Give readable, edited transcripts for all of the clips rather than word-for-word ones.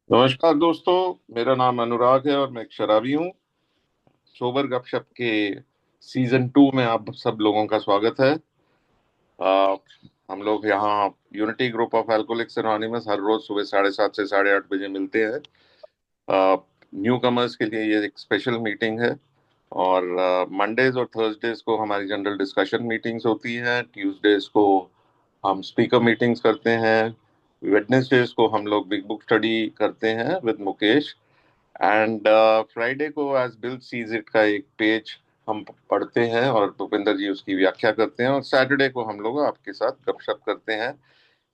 नमस्कार दोस्तों। मेरा नाम अनुराग है और मैं एक शराबी हूँ। सोबर गपशप के सीजन 2 में आप सब लोगों का स्वागत है। आ, हम लोग यहाँ unity group of alcoholics anonymous हर रोज सुबह 7:30 से 8:30 बजे मिलते हैं। न्यू कमर्स के लिए ये एक स्पेशल मीटिंग है। और मंडेज और थर्सडेज को हमारी जनरल डिस्कशन मीटिंग्स होती हैं। ट्यूसडेज को हम स्पीकर मीटिंग्स करते हैं। वेडनेसडेज को हम लोग बिग बुक स्टडी करते हैं विद मुकेश। एंड फ्राइडे को एज बिल सीज इट का एक पेज हम पढ़ते हैं और भूपेंद्र जी उसकी व्याख्या करते हैं। और सैटरडे को हम लोग आपके साथ गपशप करते हैं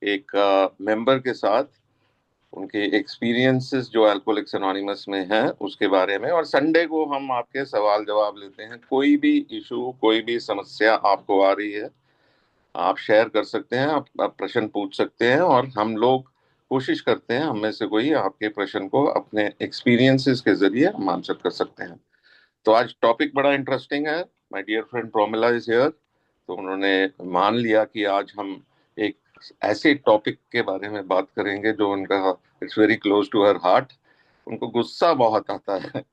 एक मेंबर के साथ, उनके एक्सपीरियंसेस जो अल्कोहलिक्स एनोनिमस में हैं उसके बारे में। और संडे को हम आपके सवाल जवाब लेते हैं। कोई भी इशू, कोई भी समस्या आपको आ रही है, आप शेयर कर सकते हैं, आप प्रश्न पूछ सकते हैं और हम लोग कोशिश करते हैं हम में से कोई आपके प्रश्न को अपने एक्सपीरियंसेस के जरिए हम आंसर कर सकते हैं। तो आज टॉपिक बड़ा इंटरेस्टिंग है। My dear friend Promila is here. तो उन्होंने मान लिया कि आज हम एक ऐसे टॉपिक के बारे में बात करेंगे जो उनका it's very close to her heart. उनको गुस्सा बहुत आता है।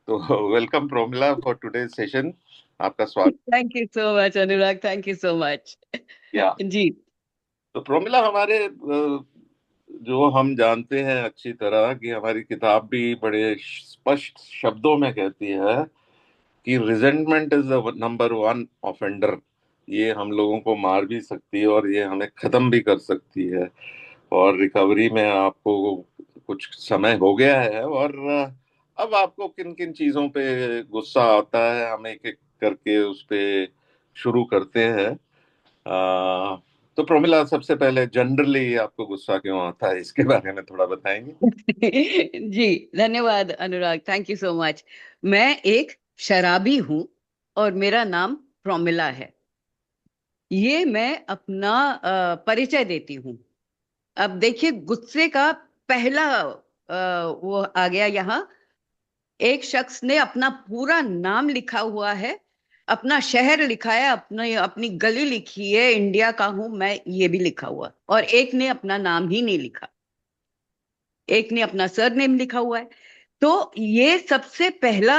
तो welcome Promila for today session. आपका स्वागत। Thank you so much Anurag, thank you so much. या जी। तो प्रोमिला, हमारे जो हम जानते हैं अच्छी तरह कि हमारी किताब भी बड़े स्पष्ट शब्दों में कहती है कि resentment is the number 1 offender. ये हम लोगों को मार भी सकती है और ये हमें खत्म भी कर सकती है। और रिकवरी में आपको कुछ समय हो गया है और अब आपको किन किन चीजों पे गुस्सा आता है, हम एक एक करके उस पे शुरू करते हैं। आ, तो प्रमिला, सबसे पहले जनरली आपको गुस्सा क्यों आता है इसके बारे में थोड़ा बताएंगे? जी, धन्यवाद अनुराग, थैंक यू सो मच। मैं एक शराबी हूँ और मेरा नाम प्रोमिला है। ये मैं अपना परिचय देती हूँ। अब देखिए, गुस्से का पहला वो आ गया यहाँ। एक शख्स ने अपना पूरा नाम लिखा हुआ है, अपना शहर लिखा है, अपनी अपनी गली लिखी है, इंडिया का हूं मैं ये भी लिखा हुआ, और एक ने अपना नाम ही नहीं लिखा, एक ने अपना सरनेम लिखा हुआ है। तो ये सबसे पहला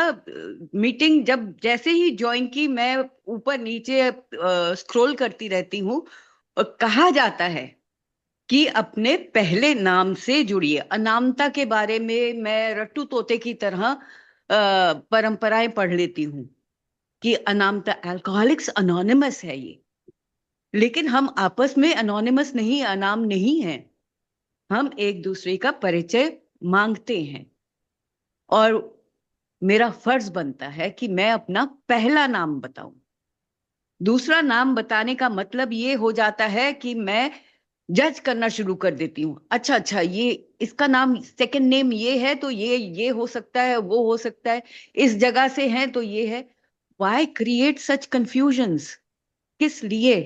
मीटिंग जब जैसे ही ज्वाइन की, मैं ऊपर नीचे स्क्रॉल करती रहती हूँ। और कहा जाता है कि अपने पहले नाम से जुड़िए। अनामता के बारे में मैं रट्टू तोते की तरह परंपराएं पढ़ लेती हूँ कि अनामता, अल्कोहलिक्स अनोनिमस है ये। लेकिन हम आपस में अनोनिमस नहीं, अनाम नहीं है। हम एक दूसरे का परिचय मांगते हैं, और मेरा फर्ज बनता है कि मैं अपना पहला नाम बताऊं। दूसरा नाम बताने का मतलब ये हो जाता है कि मैं जज करना शुरू कर देती हूँ। अच्छा अच्छा, ये इसका नाम सेकंड नेम ये है, तो ये हो सकता है, वो हो सकता है, इस जगह से है तो ये है। Why create such confusions? किस लिए?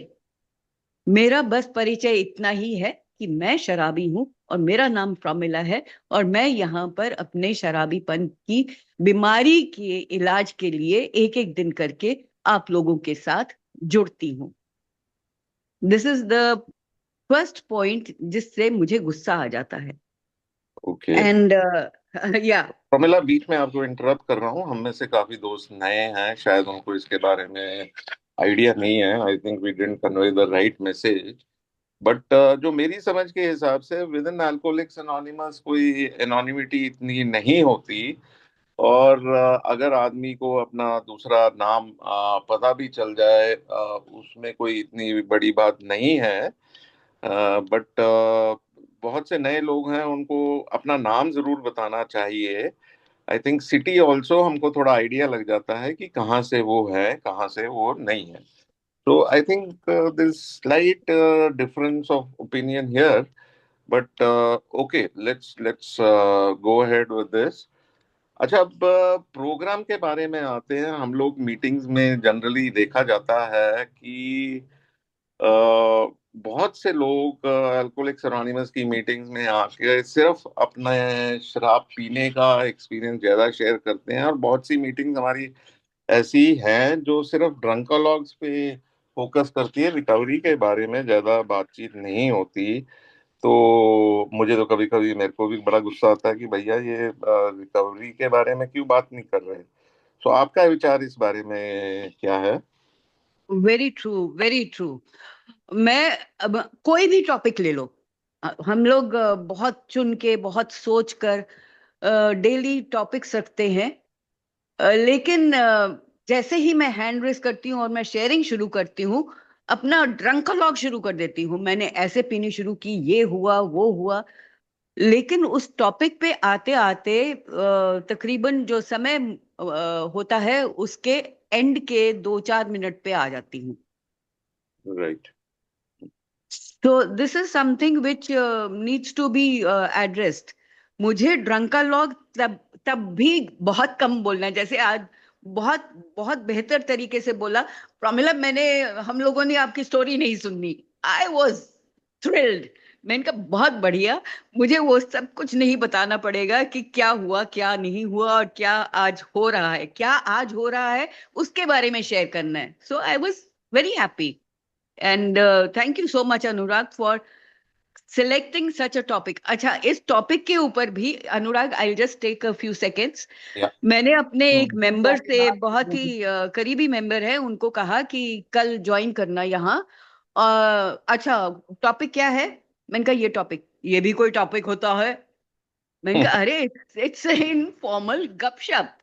मेरा बस परिचय इतना ही है कि मैं शराबी हूं और मेरा नाम प्रमिला है, और मैं यहाँ पर अपने शराबीपन की बीमारी के इलाज के लिए एक एक दिन करके आप लोगों के साथ जुड़ती हूँ। This is the first point जिससे मुझे गुस्सा आ जाता है। ओके। एंड या प्रमिला, बीच में आपको इंटरप्ट कर रहा हूँ। हम में से काफी दोस्त नए हैं, शायद उनको इसके बारे में आइडिया नहीं है। I think we didn't convey the right message. But जो मेरी समझ के हिसाब से विद इन अल्कोहलिक्स एनोनिमस कोई एनोनिमिटी इतनी नहीं होती। और अगर आदमी को अपना दूसरा नाम पता भी चल जाए, उसमें कोई इतनी बड़ी बात नहीं है। बट बहुत से नए लोग हैं, उनको अपना नाम जरूर बताना चाहिए। आई थिंक सिटी ऑल्सो हमको थोड़ा आइडिया लग जाता है कि कहाँ से वो है, कहाँ से वो नहीं है। तो I think this slight difference of opinion here. But okay, let's let's go ahead with this. अच्छा, अब प्रोग्राम के बारे में आते हैं। हम लोग मीटिंग्स में जनरली देखा जाता है कि बहुत से लोग अल्कोहलिक्स एनोनिमस की मीटिंग्स में आके सिर्फ अपने शराब पीने का एक्सपीरियंस ज्यादा शेयर करते हैं। और बहुत सी मीटिंग्स हमारी ऐसी हैं जो सिर्फ ड्रंकालॉग्स पे फोकस करती है, रिकवरी के बारे में ज्यादा बातचीत नहीं होती। तो मुझे तो कभी कभी मेरे को भी बड़ा गुस्सा आता है कि भैया ये रिकवरी के बारे में क्यों बात नहीं कर रहे। तो आपका विचार इस बारे में क्या है? Very true, very true. मैं अब कोई भी टॉपिक ले लो, हम लोग बहुत चुन के, बहुत सोच कर डेली टॉपिक्स रखते हैं। लेकिन जैसे ही मैं हैंड रेस करती हूँ और मैं शेयरिंग शुरू करती हूँ, अपना ड्रंकलॉग शुरू कर देती हूँ। मैंने ऐसे पीनी शुरू की, ये हुआ वो हुआ। लेकिन उस टॉपिक पे आते आते तकरीबन जो समय होता है उसके एंड के 2-4 मिनट पे आ जाती हूँ। राइट। तो this is something which needs to be addressed. मुझे ड्रंकालॉग तब तब भी बहुत कम बोलना है। जैसे आज बहुत बहुत बेहतर तरीके से बोला प्रमिला, हम लोगों ने आपकी स्टोरी नहीं सुननी। I was thrilled. मैंने कहा बहुत बढ़िया, मुझे वो सब कुछ नहीं बताना पड़ेगा कि क्या हुआ क्या नहीं हुआ और क्या आज हो रहा है, क्या आज हो रहा है उसके बारे में शेयर करना है। So I was very happy. And thank you so much Anurag for selecting such a topic. अच्छा, इस टॉपिक के ऊपर भी Anurag, I just take a few seconds. Yeah. मैंने अपने एक मेंबर से, बहुत ही करीबी मेंबर है, उनको कहा कि कल ज्वाइन करना यहाँ। अच्छा, टॉपिक क्या है? मैंने कहा ये टॉपिक, ये भी कोई टॉपिक होता है? मैंने कहा अरे इट्स इनफॉर्मल गपशप,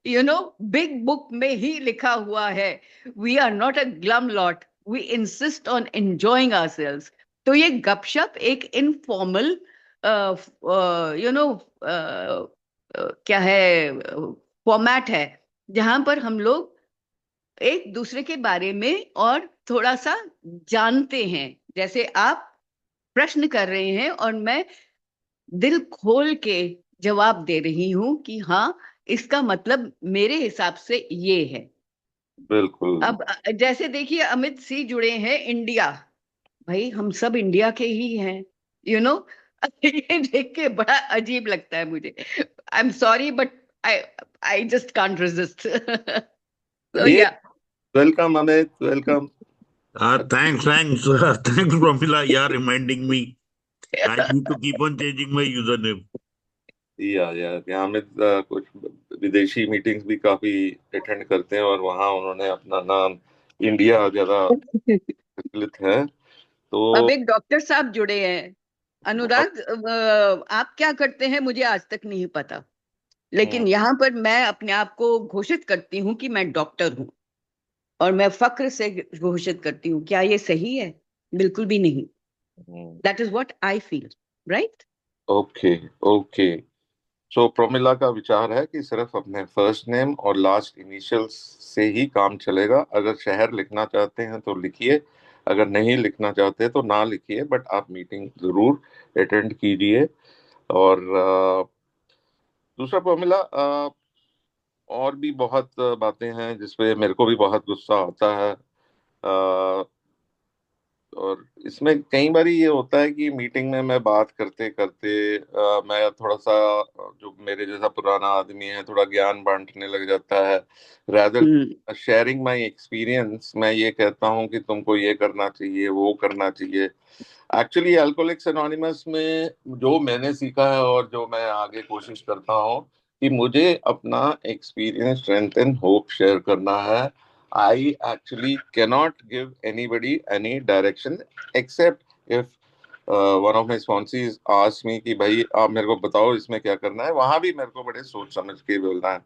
बिग बुक में ही लिखा हुआ है, we are not a glum lot, we insist on enjoying ourselves. तो ये गपशप एक इनफॉर्मल क्या है, फॉर्मेट है, जहां पर हम लोग एक दूसरे के बारे में और थोड़ा सा जानते हैं। जैसे आप प्रश्न कर रहे हैं और मैं दिल खोल के जवाब दे रही हूं कि हाँ, इसका मतलब मेरे हिसाब से ये है। बिल्कुल। अब जैसे देखिए, अमित सिंह जुड़े हैं इंडिया। भाई हम सब इंडिया के ही हैं, यू नो ये देख के बड़ा अजीब लगता है मुझे। I am sorry but I I just can't resist. तो ये या welcome Amit, welcome. Thanks, thanks, thanks, Pramila. Yeah, reminding me. I need to keep on changing my username. या यहाँ अमित कुछ विदेशी मीटिंग्स भी काफी अटेंड करते हैं और वहाँ उन्होंने अपना नाम इंडिया ज्यादा प्रचलित है। तो अब एक डॉक्टर साहब जुड़े हैं। बहुत। अनुराग, आप क्या करते हैं मुझे आज तक नहीं पता, हम्म, लेकिन यहाँ पर मैं अपने आप को घोषित करती हूँ कि मैं डॉक्टर हूँ, और मैं फक्र से घोषित करती हूँ। क्या ये सही है? बिल्कुल भी नहीं। Hmm. That is what I feel, right. Okay, okay. So Promila का विचार है कि सिर्फ अपने फर्स्ट नेम और लास्ट इनिशियल्स से ही काम चलेगा। अगर शहर लिखना चाहते हैं तो लिखिए, अगर नहीं लिखना चाहते तो ना लिखिए, बट आप मीटिंग जरूर अटेंड कीजिए। और दूसरा प्रोमिला, और भी बहुत बातें हैं जिसपे मेरे को भी बहुत गुस्सा आता है। और इसमें कई बार ये होता है कि मीटिंग में मैं बात करते करते मैं थोड़ा सा, जो मेरे जैसा पुराना आदमी है, थोड़ा ज्ञान बांटने लग जाता है। Rather hmm. Sharing my experience, मैं ये कहता हूँ कि तुमको ये करना चाहिए, वो करना चाहिए। एक्चुअली अल्कोहलिक्स एनोनिमस में जो मैंने सीखा है और जो मैं आगे कोशिश करता हूँ कि मुझे अपना experience, strength and hope share करना है। I actually cannot give anybody any direction except if one of my sponsors ask me कि भाई आप मेरे को बताओ इसमें क्या करना है, वहां भी मेरे को बड़े सोच समझ के बोलना है।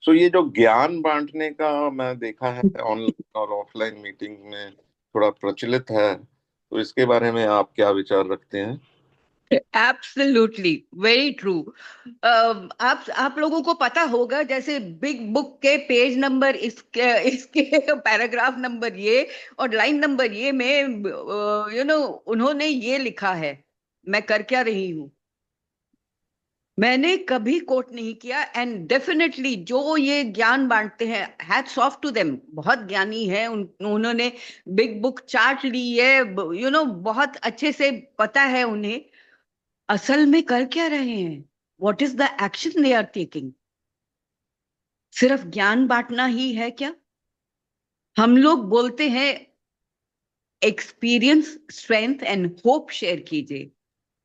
सो ये जो ज्ञान बांटने का मैं देखा है ऑनलाइन और ऑफलाइन मीटिंग में थोड़ा प्रचलित है, तो इसके बारे में आप क्या विचार रखते हैं? Absolutely, very true. आप लोगों को पता होगा, जैसे बिग बुक के पेज नंबर, इसके इसके पैराग्राफ नंबर ये और लाइन नंबर ये में, उन्होंने ये लिखा है, मैं कर क्या रही हूँ। मैंने कभी कोट नहीं किया। एंड डेफिनेटली जो ये ज्ञान बांटते हैं, हैट्स ऑफ टू देम, बहुत ज्ञानी है। उन्होंने बिग बुक चार्ट ली है, बहुत अच्छे से पता है उन्हें असल में कर क्या रहे हैं, what is the action they are taking. सिर्फ ज्ञान बांटना ही है क्या? हम लोग बोलते हैं experience, strength and hope share कीजिए।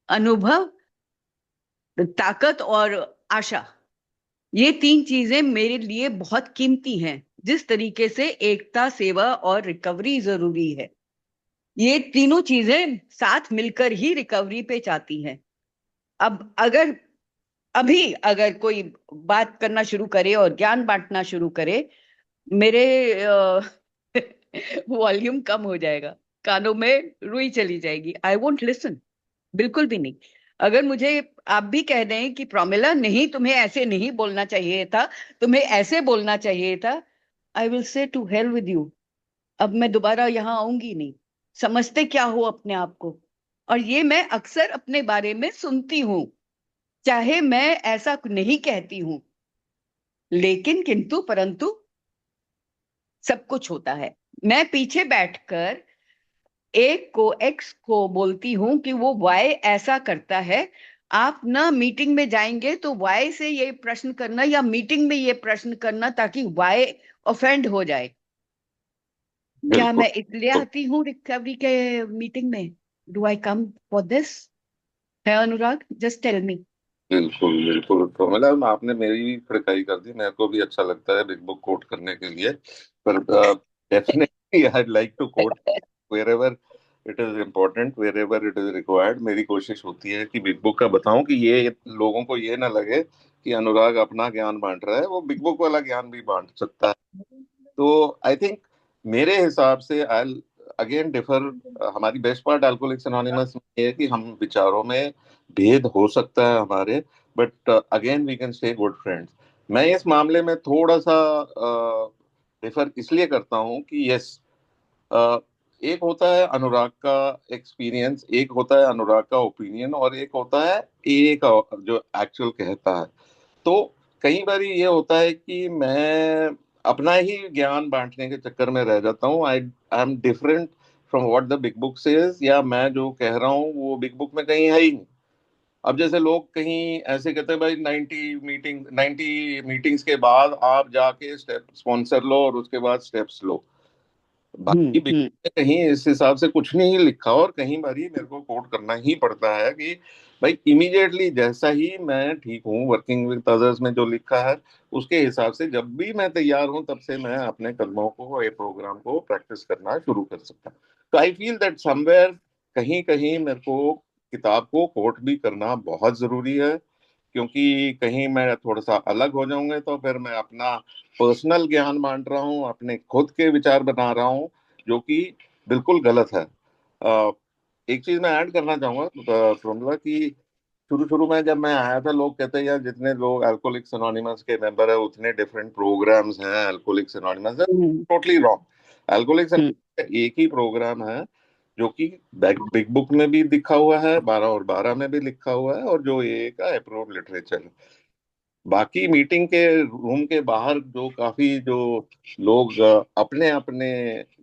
अनुभव, ताकत और आशा, ये 3 चीजें मेरे लिए बहुत कीमती हैं। जिस तरीके से एकता, सेवा और रिकवरी जरूरी है, ये तीनों चीजें साथ मिलकर ही रिकवरी पे जाती हैं। अब अगर कोई बात करना शुरू करे और ज्ञान बांटना शुरू करे, मेरे वॉल्यूम कम हो जाएगा, कानों में रुई चली जाएगी। आई वोंट लिसन, बिल्कुल भी नहीं। अगर मुझे आप भी कह दें कि प्रमिला नहीं, तुम्हें ऐसे नहीं बोलना चाहिए था, तुम्हें ऐसे बोलना चाहिए था, I will say to hell with you. अब मैं दोबारा यहाँ आऊंगी नहीं। समझते क्या हो अपने आप को? और ये मैं अक्सर अपने बारे में सुनती हूँ, चाहे मैं ऐसा नहीं कहती हूँ, लेकिन किंतु परंतु सब कुछ होता है। मैं पीछे बैठकर एक्स को बोलती हूँ कि वो वाई ऐसा करता है। आप ना मीटिंग में जाएंगे तो वाई से ये प्रश्न करना या मीटिंग में ये प्रश्न करना, ताकि वाई ऑफेंड हो जाए। क्या बिल्कुल मैं इसलिए आती हूँ रिकवरी के मीटिंग में? Do I come for this? है अनुराग? Just tell me. बिल्कुल बिल्कुल, तो मतलब आपने मेरी भी खड़काई कर दी। मेरे को भी अच्छा लगता है बिग बुक कोट करने के लिए, पर definitely I like to quote wherever it is important, wherever it is required। मेरी कोशिश होती है कि बिग बुक का बताऊं कि ये लोगों को ये ना लगे कि अनुराग अपना ज्ञान बांट रहा है, वो बिग बुक वाला ज्ञान भी बांट सकता है। तो आई थिंक मेरे हिसाब से आई अगेन डिफर। हमारी बेस्ट पार्ट अल्कोहलिक्स एनोनिमस में ये है कि हम विचारों में भेद हो सकता है हमारे, but again we can stay good friends. मैं इस मामले में थोड़ा सा डिफर इसलिए करता हूँ कि यस, एक होता है अनुराग का एक्सपीरियंस, एक होता है अनुराग का ओपिनियन, और एक होता है ए का जो एक्चुअल कहता है। तो कई बार ये होता है कि मैं अपना ही ज्ञान बांटने के चक्कर में रह जाता हूँ। I am different from what the big book says, या मैं जो कह रहा हूँ वो बिग बुक में कहीं है ही नहीं। अब जैसे लोग कहीं ऐसे कहते हैं भाई 90 मीटिंग्स के बाद आप जाके स्टेप स्पॉन्सर लो और उसके बाद स्टेप्स लो। बाकी बिग हम्म। में कहीं इस हिसाब से कुछ नहीं लिखा, और कहीं बारी मेरे को कोट करना ही पड़ता है कि भाई इमीडिएटली जैसा ही मैं ठीक हूँ, वर्किंग विद अदर्स में जो लिखा है उसके हिसाब से जब भी मैं तैयार हूँ तब से मैं अपने कदमों को, ये प्रोग्राम को प्रैक्टिस करना शुरू कर सकता हूँ। तो आई फील दैट समवेयर कहीं कहीं मेरे को किताब को कोट भी करना बहुत जरूरी है, क्योंकि कहीं मैं थोड़ा सा अलग हो जाऊंगे तो फिर मैं अपना पर्सनल ज्ञान बांट रहा हूँ, अपने खुद के विचार बना रहा हूँ, जो कि बिल्कुल गलत है। एक चीज मैं ऐड करना चाहूंगा प्रमिला, कि शुरू शुरू में जब मैं आया था लोग कहते हैं यार जितने लोग अल्कोहलिक्स एनोनिमस के मेंबर है उतने डिफरेंट प्रोग्राम्स हैं अल्कोहलिक्स एनोनिमस है। Hmm. Totally wrong. Alcoholics hmm. Anonymous एक ही प्रोग्राम है जो कि बिग बुक में भी लिखा हुआ है, 12 और 12 में भी लिखा हुआ है, और जो ये का अप्रूव्ड लिटरेचर है। बाकी मीटिंग के रूम के बाहर जो काफी जो लोग अपने अपने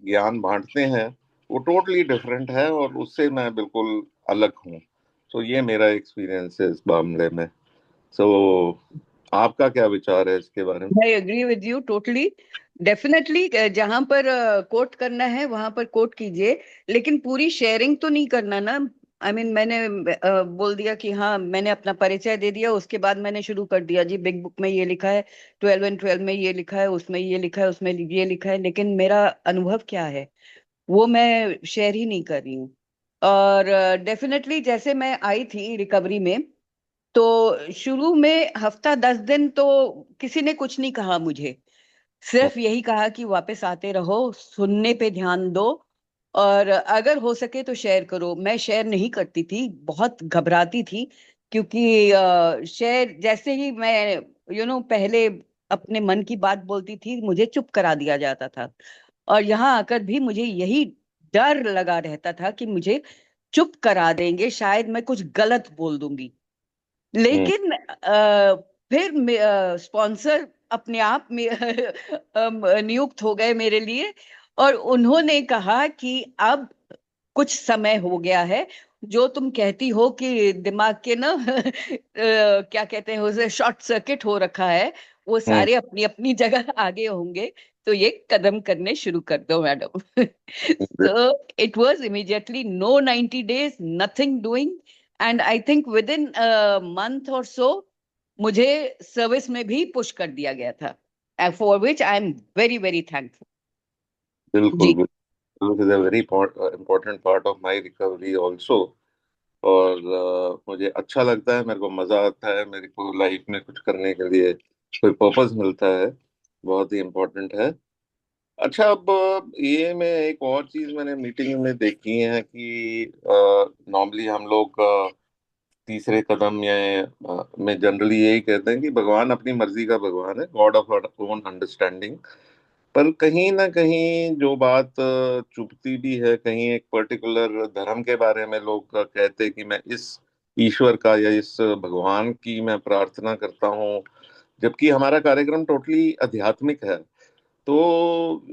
ज्ञान बांटते हैं वो टोटली डिफरेंट है, और उससे मैं बिल्कुल अलग हूँ। सो ये मेरा एक्सपीरियंस है इस मामले में। सो आपका क्या विचार है इसके बारे में? I agree with you totally. Definitely जहां पर कोट करना है वहां पर कोट कीजिए, लेकिन पूरी शेयरिंग तो नहीं करना ना। आई मीन मैंने बोल दिया कि हाँ, मैंने अपना परिचय दे दिया, उसके बाद मैंने शुरू कर दिया जी बिग बुक में ये लिखा है, 12 and 12 में ये लिखा है, उसमें ये लिखा है, उसमें ये लिखा है, लेकिन मेरा अनुभव क्या है वो मैं शेयर ही नहीं कर रही हूँ। और डेफिनेटली जैसे मैं आई थी रिकवरी में, तो शुरू में हफ्ता 10 दिन तो किसी ने कुछ नहीं कहा मुझे। सिर्फ यही कहा कि वापस आते रहो, सुनने पे ध्यान दो, और अगर हो सके तो शेयर करो। मैं शेयर नहीं करती थी, बहुत घबराती थी, क्योंकि शेयर जैसे ही मैं पहले अपने मन की बात बोलती थी, मुझे चुप करा दिया जाता था। और यहाँ आकर भी मुझे यही डर लगा रहता था कि मुझे चुप करा देंगे, शायद मैं कुछ गलत बोल दूंगी। हम्म। लेकिन फिर स्पॉन्सर अपने आप में नियुक्त हो गए मेरे लिए, और उन्होंने कहा कि अब कुछ समय हो गया है, जो तुम कहती हो कि दिमाग के ना क्या कहते हैं उसे, शॉर्ट सर्किट हो रखा है, वो हम्म। सारे अपनी अपनी जगह आगे होंगे, तो ये कदम करने शुरू कर दो madam. So it was immediately no 90 days, nothing doing, and I think with in month और सो मुझे सर्विस में भी पुश कर दिया गया था, for which I am very very thankful. बिल्कुल जी। बिल्कुल, is a very important part of my recovery also. और मुझे अच्छा लगता है, मेरे को मजा आता है, मेरे को लाइफ में कुछ करने के लिए कोई पर्पस मिलता है, बहुत ही इम्पोर्टेंट है। अच्छा, अब ये मैं एक और चीज मैंने मीटिंग में देखी है कि नॉर्मली हम लोग तीसरे कदम या में जनरली यही कहते हैं कि भगवान अपनी मर्जी का भगवान है, गॉड ऑफ ओन अंडरस्टैंडिंग। पर कहीं ना कहीं जो बात चुभती भी है, कहीं एक पर्टिकुलर धर्म के बारे में लोग कहते हैं कि मैं इस ईश्वर का या इस भगवान की मैं प्रार्थना करता हूँ, जबकि हमारा कार्यक्रम टोटली आध्यात्मिक है। तो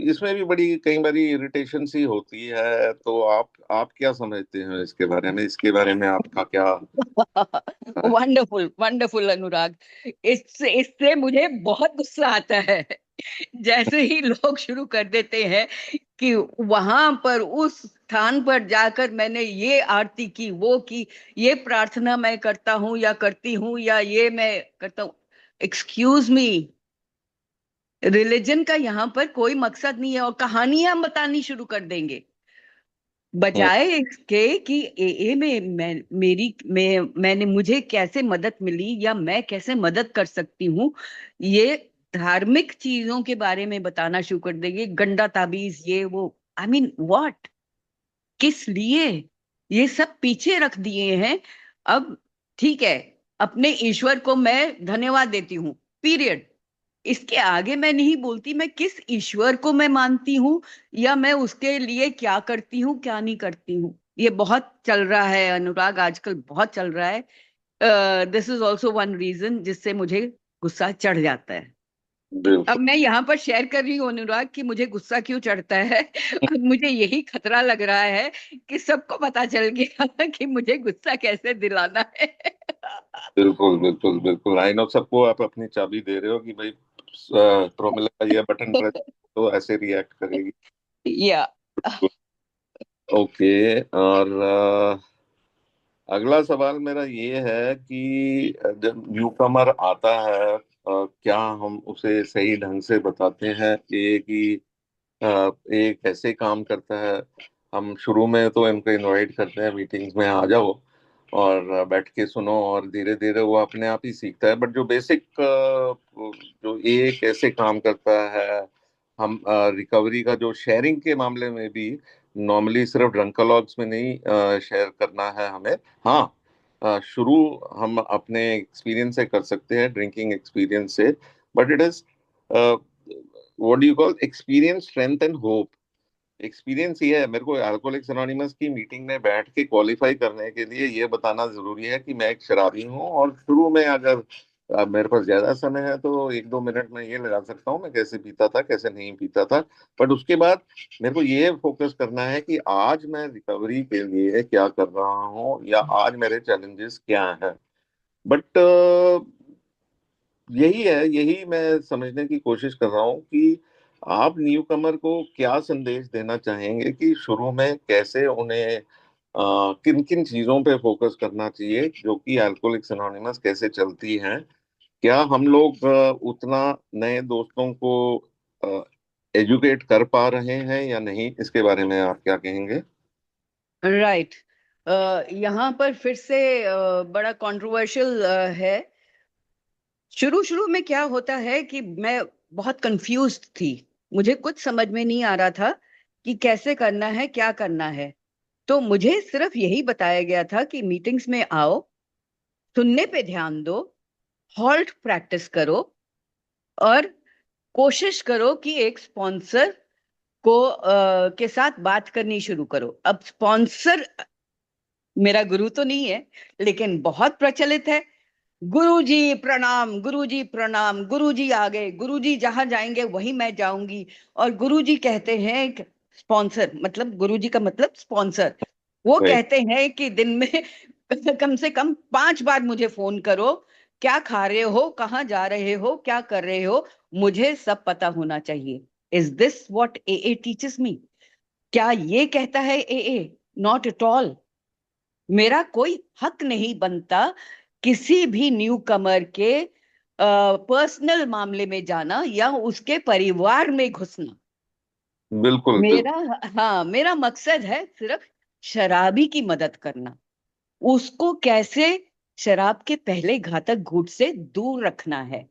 इसमें भी बड़ी कई बारी इरिटेशन सी होती है। तो आप क्या समझते हैं इसके बारे में, इसके बारे में आपका क्या है? वंडरफुल वंडरफुल अनुराग। इससे इससे मुझे बहुत गुस्सा आता है जैसे ही लोग शुरू कर देते हैं कि वहां पर उस स्थान पर जाकर मैंने ये आरती की, वो की, ये प्रार्थना मैं करता हूँ या करती हूँ, या ये मैं करता हूँ। एक्सक्यूज मी, रिलीजन का यहाँ पर कोई मकसद नहीं है, और कहानियां बतानी शुरू कर देंगे हम्म, बजाय इसके कि एए में मैंने मुझे कैसे मदद मिली या मैं कैसे मदद कर सकती हूँ। ये धार्मिक चीजों के बारे में बताना शुरू कर देंगे, गंदा ताबीज, ये वो। आई मीन व्हाट, किस लिए? ये सब पीछे रख दिए हैं। अब ठीक है, अपने ईश्वर को मैं धन्यवाद देती हूँ, पीरियड। इसके आगे मैं नहीं बोलती मैं किस ईश्वर को मैं मानती हूँ या मैं उसके लिए क्या करती हूँ क्या नहीं करती हूँ। ये बहुत चल रहा है अनुराग, आजकल बहुत चल रहा है। This is also one reason जिससे मुझे गुस्सा चढ़ जाता है। अब बिल्कुल मैं यहाँ पर शेयर कर रही हूँ अनुराग कि मुझे गुस्सा क्यों चढ़ता है। अब मुझे यही खतरा लग रहा है कि सबको पता चल गया कि मुझे गुस्सा कैसे दिलाना है। बिल्कुल बिल्कुल बिल्कुल, आई नो सबको आप अपनी चाबी दे रहे हो कि भाई प्रोमिला का ये बटन प्रेस तो ऐसे रिएक्ट करेगी। या ओके। और अगला सवाल मेरा ये है कि जब न्यूकमर आता है, क्या हम उसे सही ढंग से बताते हैं कि ये कैसे काम करता है? हम शुरू में तो इनको इनवाइट करते हैं मीटिंग्स में, आ जाओ और बैठ के सुनो, और धीरे धीरे वो अपने आप ही सीखता है। बट जो बेसिक जो ये कैसे काम करता है, हम रिकवरी का जो शेयरिंग के मामले में भी नॉर्मली सिर्फ ड्रंकालॉग्स में नहीं शेयर करना है हमें। हाँ, शुरू हम अपने एक्सपीरियंस से कर सकते हैं, ड्रिंकिंग एक्सपीरियंस से। But it is what do you call experience, strength and hope. Experience ये है, मेरे को अल्कोहलिक्स एनोनिमस की मीटिंग में बैठ के क्वालिफाई करने के लिए ये बताना जरूरी है कि मैं एक शराबी हूँ। और शुरू में अगर मेरे पास ज्यादा समय है तो एक दो मिनट में ये लगा सकता हूँ मैं कैसे पीता था, कैसे नहीं पीता था। बट उसके बाद मेरे को ये फोकस करना है कि आज मैं रिकवरी के लिए क्या कर रहा हूँ या आज मेरे चैलेंजेस क्या हैं। बट यही है, यही मैं समझने की कोशिश कर रहा हूँ कि आप न्यू कमर को क्या संदेश देना चाहेंगे कि शुरू में कैसे उन्हें किन किन चीजों पे फोकस करना चाहिए, जो कि अल्कोहलिक्स एनोनिमस कैसे चलती हैं। क्या हम लोग उतना नए दोस्तों को एजुकेट कर पा रहे हैं या नहीं, इसके बारे में आप क्या कहेंगे? राइट। यहाँ पर फिर से बड़ा कंट्रोवर्शियल है। शुरू शुरू में क्या होता है कि मैं बहुत कंफ्यूज्ड थी, मुझे कुछ समझ में नहीं आ रहा था कि कैसे करना है, क्या करना है। तो मुझे सिर्फ यही बताया गया था कि मीटिंग्स में आओ, सुनने पे ध्यान दो, हॉल्ट प्रैक्टिस करो, और कोशिश करो कि एक स्पॉन्सर को के साथ बात करनी शुरू करो। अब स्पॉन्सर मेरा गुरु तो नहीं है, लेकिन बहुत प्रचलित है। गुरुजी प्रणाम, गुरुजी प्रणाम, गुरुजी आ गए, गुरुजी जहां जाएंगे वहीं मैं जाऊंगी। और गुरुजी कहते हैं स्पॉन्सर मतलब गुरुजी का मतलब स्पॉन्सर, वो राइट। कहते हैं कि दिन में कम से कम 5 बार मुझे फोन करो, क्या खा रहे हो, कहाँ जा रहे हो, क्या कर रहे हो, मुझे सब पता होना चाहिए। Is this what AA teaches me? क्या ये कहता है एए? Not at all. मेरा कोई हक नहीं बनता किसी भी न्यू कमर के पर्सनल मामले में जाना या उसके परिवार में घुसना। बिल्कुल मेरा, बिल्कुल। हाँ, मेरा मकसद है सिर्फ शराबी की मदद करना, उसको कैसे शराब के पहले घातक घूंट से दूर रखना है,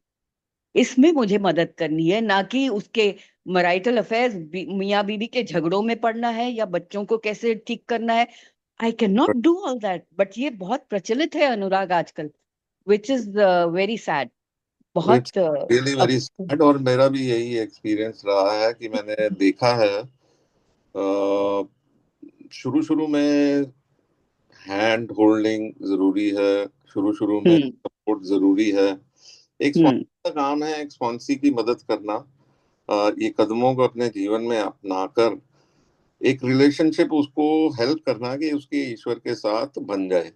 इसमें मुझे मदद करनी है, ना कि उसके मैरिटल अफेयर्स, मियाँ बीवी के झगड़ों में पड़ना है या बच्चों को कैसे ठीक करना है। I can not do all that, but ये बहुत प्रचलित है अनुराग आजकल, which is very sad. It's बहुत रियली वेरी अब। सैड। और मेरा भी यही एक्सपीरियंस रहा है कि मैंने देखा है शुरू शुरू में हैंड होल्डिंग जरूरी है, शुरू शुरू में हम्म। सपोर्ट जरूरी है। एक हम्म। स्पॉन्सर का काम है एक स्पॉन्सी की मदद करना, ये कदमों को अपने जीवन में अपनाकर एक रिलेशनशिप उसको हेल्प करना कि उसके ईश्वर के साथ बन जाए।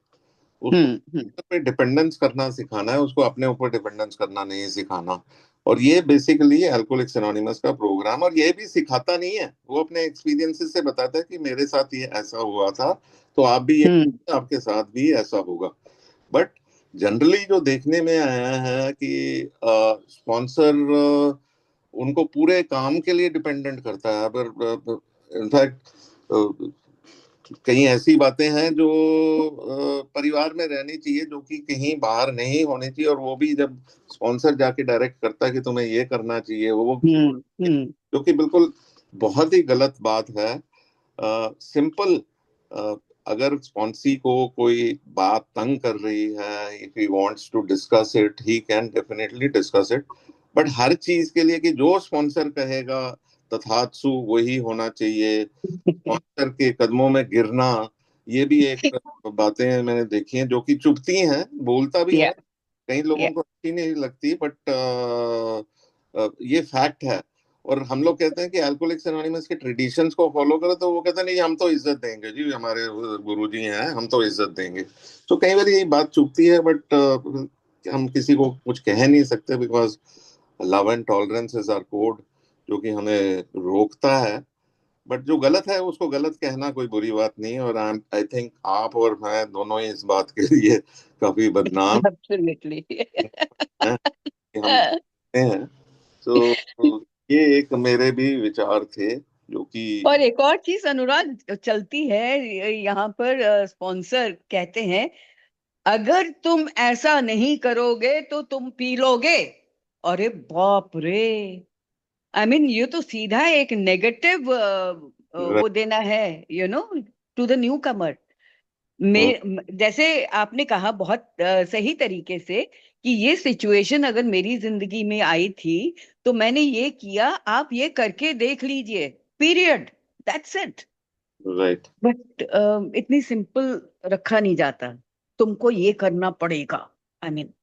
उसको हम्म। हम्म। पे डिपेंडेंस करना सिखाना है, उसको अपने ऊपर डिपेंडेंस करना नहीं सिखाना। और ये बेसिकली अल्कोहलिक्स एनोनिमस का प्रोग्राम, और ये भी सिखाता नहीं है, वो अपने एक्सपीरियंसेस से बताता है कि मेरे साथ ये ऐसा हुआ था, तो आप भी ये, हम्म। आपके साथ भी ऐसा होगा। बट जनरली जो देखने में आया है कि स्पॉन्सर उनको पूरे काम के लिए डिपेंडेंट करता है। पर इनफैक्ट कई ऐसी बातें हैं जो परिवार में रहनी चाहिए, जो कि कहीं बाहर नहीं होनी चाहिए, और वो भी जब स्पॉन्सर जाके डायरेक्ट करता है कि तुम्हें ये करना चाहिए, वो हम्म। हम्म। जो कि बिल्कुल बहुत ही गलत बात है। सिंपल, अगर स्पॉन्सी को कोई बात तंग कर रही है, if he wants to discuss it, he can definitely discuss it. But हर चीज के लिए कि जो स्पॉन्सर कहेगा तथात्सु वही होना चाहिए, स्पॉन्सर के कदमों में गिरना, ये भी एक बातें मैंने देखी हैं जो कि चुभती हैं, बोलता भी या हूँ, कई लोगों या को अच्छी नहीं लगती, बट ये फैक्ट है। और हम लोग कहते हैं कि अल्कोहलिक्स एनोनिमस के ट्रेडिशंस को फॉलो करो, तो वो कहते हैं नहीं हम तो इज्जत देंगे जी, हमारे गुरुजी हैं, हम तो इज्जत देंगे। तो कई बार यही बात चुभती है, बट हम किसी को कुछ कह नहीं सकते, because love and tolerance is our code, जो कि हमें रोकता है। बट जो गलत है उसको गलत कहना कोई बुरी बात नहीं है, और आई थिंक आप और मैं दोनों ही इस बात के लिए काफी बदनाम एब्सोल्युटली। हैं कि हम कहते हैं। तो ये एक मेरे भी विचार थे जो कि और एक और चीज अनुराग चलती है यहाँ पर, स्पॉन्सर कहते हैं अगर तुम ऐसा नहीं करोगे तो तुम पी लोगे। अरे बाप रे! आई मीन ये तो सीधा एक नेगेटिव वो देना है, टू द न्यू कमर। हम्म, जैसे आपने कहा बहुत सही तरीके से कि ये सिचुएशन अगर मेरी जिंदगी में आई थी तो मैंने ये किया, आप ये करके देख लीजिए, period, that's it. Right. But इतनी सिंपल रखा नहीं जाता, तुमको ये करना पड़ेगा। आई मीन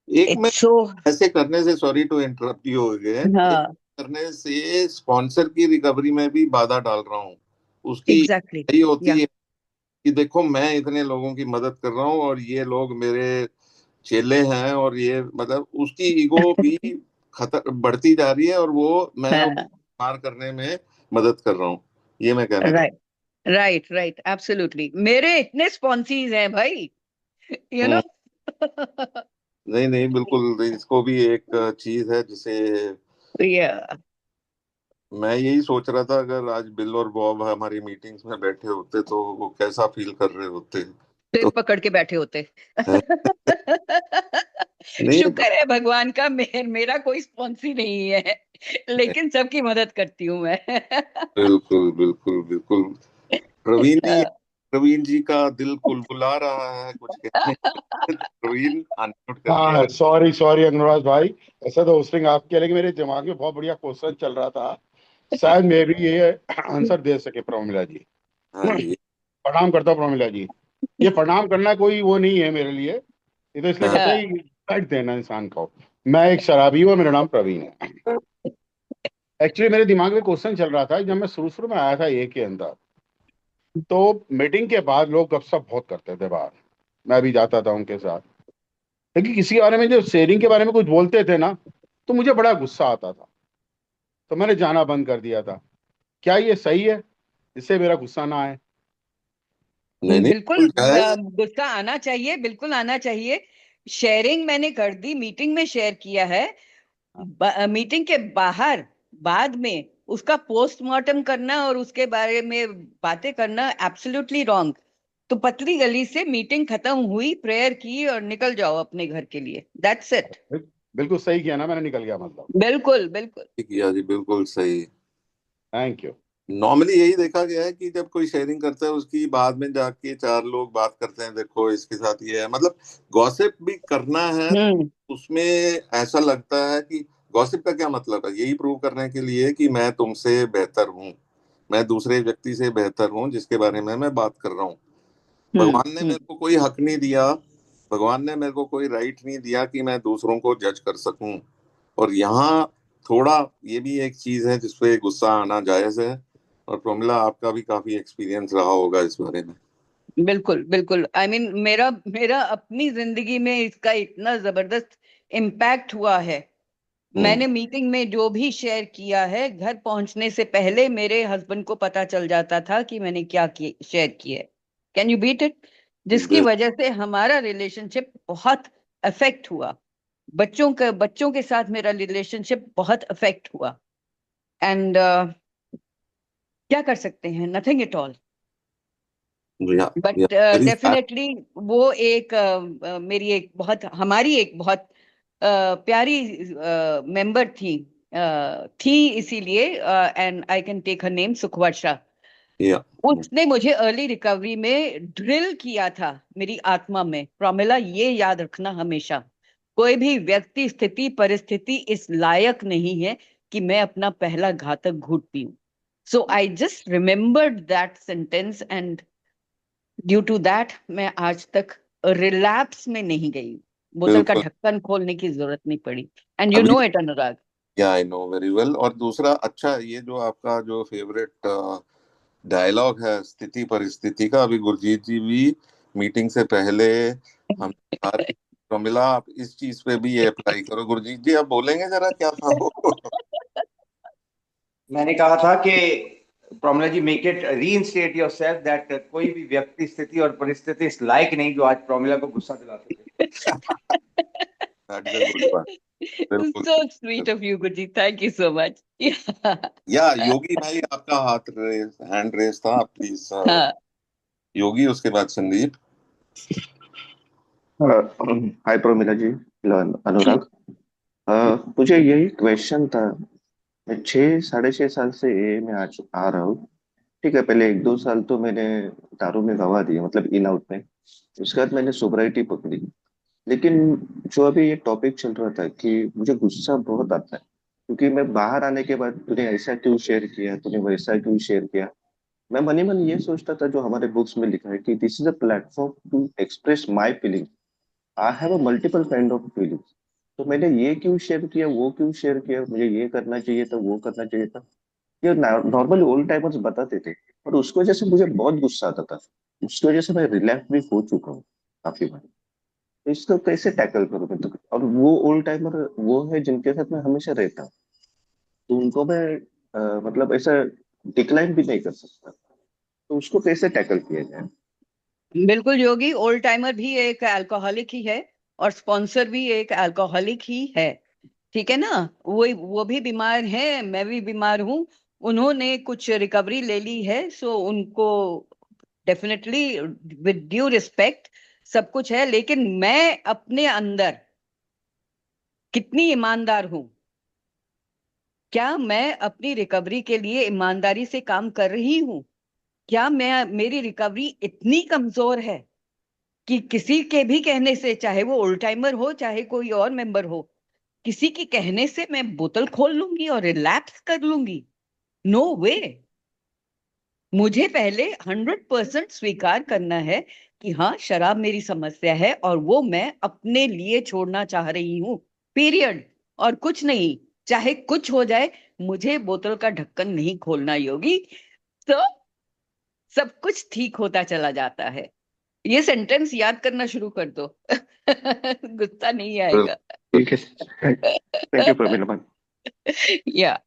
एक मैं इट्स सो। ऐसे करने से, sorry to interrupt you again, एक हाँ, करने से स्पॉन्सर की रिकवरी में भी बाधा डाल रहा हूँ। उसकी एग्जैक्टली। यही होती या है कि देखो मैं इतने लोगों की मदद कर रहा हूँ और ये लोग मेरे चेले हैं, और ये मतलब उसकी ईगो भी खतर बढ़ती जा रही है, और वो मैं हाँ, पार करने में मदद कर रहा हूँ। ये मैं कहना चाहता राइट, राइट, राइट, एब्सोल्युटली। मेरे इतने स्पॉन्सीज हैं भाई, यू हूँ। नो। नहीं नहीं, बिल्कुल, इसको भी एक चीज है जिसे या मैं यही सोच रहा था, अगर आज बिल और बॉब हमारी मीटिंग्स में बैठे होते तो वो कैसा फील कर रहे होते। सिर तो पकड़ के बैठे होते। नहीं, शुक्र है भगवान का, मेरा कोई स्पॉन्सी नहीं है, लेकिन सबकी मदद करती हूँ मैं। बिल्कुल बिल्कुल बिल्कुल। प्रवीण जी का दिल कुलबुला रहा है कुछ कहने के लिए। प्रवीण अनम्यूट करके हाँ, सॉरी सॉरी अनुराग भाई। ऐसा तो होस्टिंग आपकी है, लेकिन मेरे दिमाग में बहुत बढ़िया क्वेश्चन चल रहा था, शायद मैं भी ये आंसर दे सके प्रमिला जी। हाँ जी। प्रणाम करता हूँ प्रमिला जी। ये प्रणाम करना कोई वो नहीं है मेरे लिए, ये तो इसलिए हाँ कहते हैं रिस्पेक्ट देना इंसान को। मैं एक शराबी हूँ, मेरा नाम प्रवीण है। एक्चुअली मेरे दिमाग में क्वेश्चन चल रहा था जब मैं शुरू शुरू में आया था ए के अंदर, तो मीटिंग के बाद लोग गपशप बहुत करते थे बाहर, मैं भी जाता था उनके साथ, लेकिन किसी के बारे में जो शेयरिंग के बारे में कुछ बोलते थे ना, तो मुझे बड़ा गुस्सा आता था, तो मैंने जाना बंद कर दिया था। क्या ये सही है? इससे मेरा गुस्सा ना आए। नहीं नहीं, बिल्कुल जायज। गुस्सा आना चाहिए, बिल्कुल आना चाहिए। शेयरिंग मैंने कर दी, मीटिंग में शेयर किया है। मीटिंग के बाहर बाद में उसका पोस्टमार्टम करना और उसके बारे में बातें करना एब्सोल्युटली रॉन्ग। तो पतली गली से मीटिंग खत्म हुई, प्रेयर की और निकल जाओ अपने घर के लिए, दैट्स इट। बिल्कुल सही किया ना, मैंने निकल गया मतलब। बिल्कुल बिल्कुल। किया जी, बिल्कुल सही। Thank you. नॉर्मली यही देखा गया है कि जब कोई शेयरिंग करता है उसकी बाद में जाके चार लोग बात करते हैं, देखो इसके साथ ये है, मतलब गॉसिप भी करना है। हम्म उसमें ऐसा लगता है कि गॉसिप का क्या मतलब है, यही प्रूव करने के लिए कि मैं तुमसे बेहतर हूँ, मैं दूसरे व्यक्ति से बेहतर हूँ जिसके बारे में मैं बात कर रहा हूँ। भगवान ने हम्म। मेरे को कोई हक नहीं दिया, भगवान ने मेरे को कोई राइट नहीं दिया कि मैं दूसरों को जज कर सकूं। और यहाँ थोड़ा ये भी एक चीज है जिसपे गुस्सा आना जायज है। और प्रमिला, आपका भी काफी एक्सपीरियंस रहा होगा इस बारे में। बिल्कुल बिल्कुल। आई मीन मेरा मेरा अपनी जिंदगी में इसका इतना जबरदस्त इम्पैक्ट हुआ है। हम्म। मैंने मीटिंग में जो भी शेयर किया है, घर पहुंचने से पहले मेरे हस्बैंड को पता चल जाता था कि मैंने क्या शेयर किया है। Can you beat it? जिसकी बिल- वजह से हमारा रिलेशनशिप बहुत अफेक्ट हुआ। बच्चों के साथ मेरा रिलेशनशिप बहुत अफेक्ट हुआ। एंड क्या कर सकते हैं, नथिंग एट ऑल। या, बट वेरी सैड। डेफिनेटली वो एक मेरी एक बहुत, हमारी एक बहुत प्यारी मेंबर थी इसीलिए। And I can take her name, Sukhvarsha. Yeah, उसने मुझे अर्ली रिकवरी में ड्रिल किया था मेरी आत्मा में, प्रमिला ये याद रखना हमेशा, कोई भी व्यक्ति, स्थिति, परिस्थिति इस लायक नहीं है कि मैं अपना पहला घातक घूंट पीऊं। So I just remembered that sentence and due to that मैं आज तक रिलैप्स में नहीं गई। बोतल का बिल्कुल। ढक्कन खोलने की जरूरत नहीं पड़ी। एंड यू अभी, नो इट अनुराग। या आई नो वेरी वेल। और दूसरा, अच्छा, ये जो आपका जो फेवरेट डायलॉग है स्थिति परिस्थिति का, अभी गुरजीत जी भी मीटिंग से पहले हम प्रमिला, आप इस चीज पे भी ये अप्लाई करो। गुरजीत जी, आप बोलेंगे जरा क्या था वो? मैंने कहा था कि Promila ji, make it reinstate yourself that कोई भी व्यक्ति, स्थिति और परिस्थिति इस लायक नहीं जो आज प्रॉमिला को गुस्सा दिलाते थे। That is a good one. बिल्कुल। So sweet of you, Gurjeet. Thank you so much. या योगी भाई, आपका हैंड रेस था, आप प्लीज। हाँ योगी, उसके बाद संदीप। हाय प्रमिला जी, हेलो अनुराग। मुझे यही क्वेश्चन था। मैं 6 साढ़े 6 साल से मैं आ रहा हूँ। ठीक है, पहले 1 2 साल तो मैंने दारू में गवा दिया, मतलब इन आउट में। उसके बाद मैंने सोब्राइटी पकड़ी। लेकिन जो अभी ये टॉपिक चल रहा था कि मुझे गुस्सा बहुत आता है, क्योंकि मैं बाहर आने के बाद तूने ऐसा क्यों शेयर किया, तूने वैसा क्यों शेयर किया। मैं मन ही मन ये सोचता था, जो हमारे बुक्स में लिखा है कि this is a platform to express my feeling. I have a multiple kind of feelings. तो मैंने ये क्यों शेयर किया, वो क्यों शेयर किया, मुझे ये करना चाहिए था, वो करना चाहिए था, ये नॉर्मली ओल्ड टाइमर्स बताते थे। और उसकी वजह से मुझे बहुत गुस्सा आता था। उसकी वजह से मैं रिलैक्स भी हो चुका हूँ काफी बार। तो इसको कैसे टैकल करूँ मैं? तो और वो ओल्ड टाइमर वो है जिनके साथ मैं हमेशा रहता हूँ, तो उनको मैं मतलब ऐसा डिक्लाइन भी नहीं कर सकता। तो उसको कैसे टैकल किया जाए? बिल्कुल योगी, ओल्ड टाइमर भी एक अल्कोहलिक ही है और स्पॉन्सर भी एक अल्कोहलिक ही है। ठीक है ना? वो भी बीमार है, मैं भी बीमार हूँ। उन्होंने कुछ रिकवरी ले ली है, सो उनको डेफिनेटली विद ड्यू रिस्पेक्ट सब कुछ है। लेकिन मैं अपने अंदर कितनी ईमानदार हूं? क्या मैं अपनी रिकवरी के लिए ईमानदारी से काम कर रही हूं? क्या मेरी रिकवरी इतनी कमजोर है कि किसी के भी कहने से, चाहे वो ओल्ड टाइमर हो चाहे कोई और मेंबर हो, किसी के कहने से मैं बोतल खोल लूंगी और रिलैप्स कर लूंगी? नो वे। मुझे पहले 100% स्वीकार करना है कि हाँ, शराब मेरी समस्या है और वो मैं अपने लिए छोड़ना चाह रही हूँ, पीरियड। और कुछ नहीं, चाहे कुछ हो जाए, मुझे बोतल का ढक्कन नहीं खोलना योगी। तो सब कुछ ठीक होता चला जाता है। ये सेंटेंस याद करना शुरू कर दो। गुस्सा नहीं आएगा। ठीक है, थैंक यू प्रमिला। या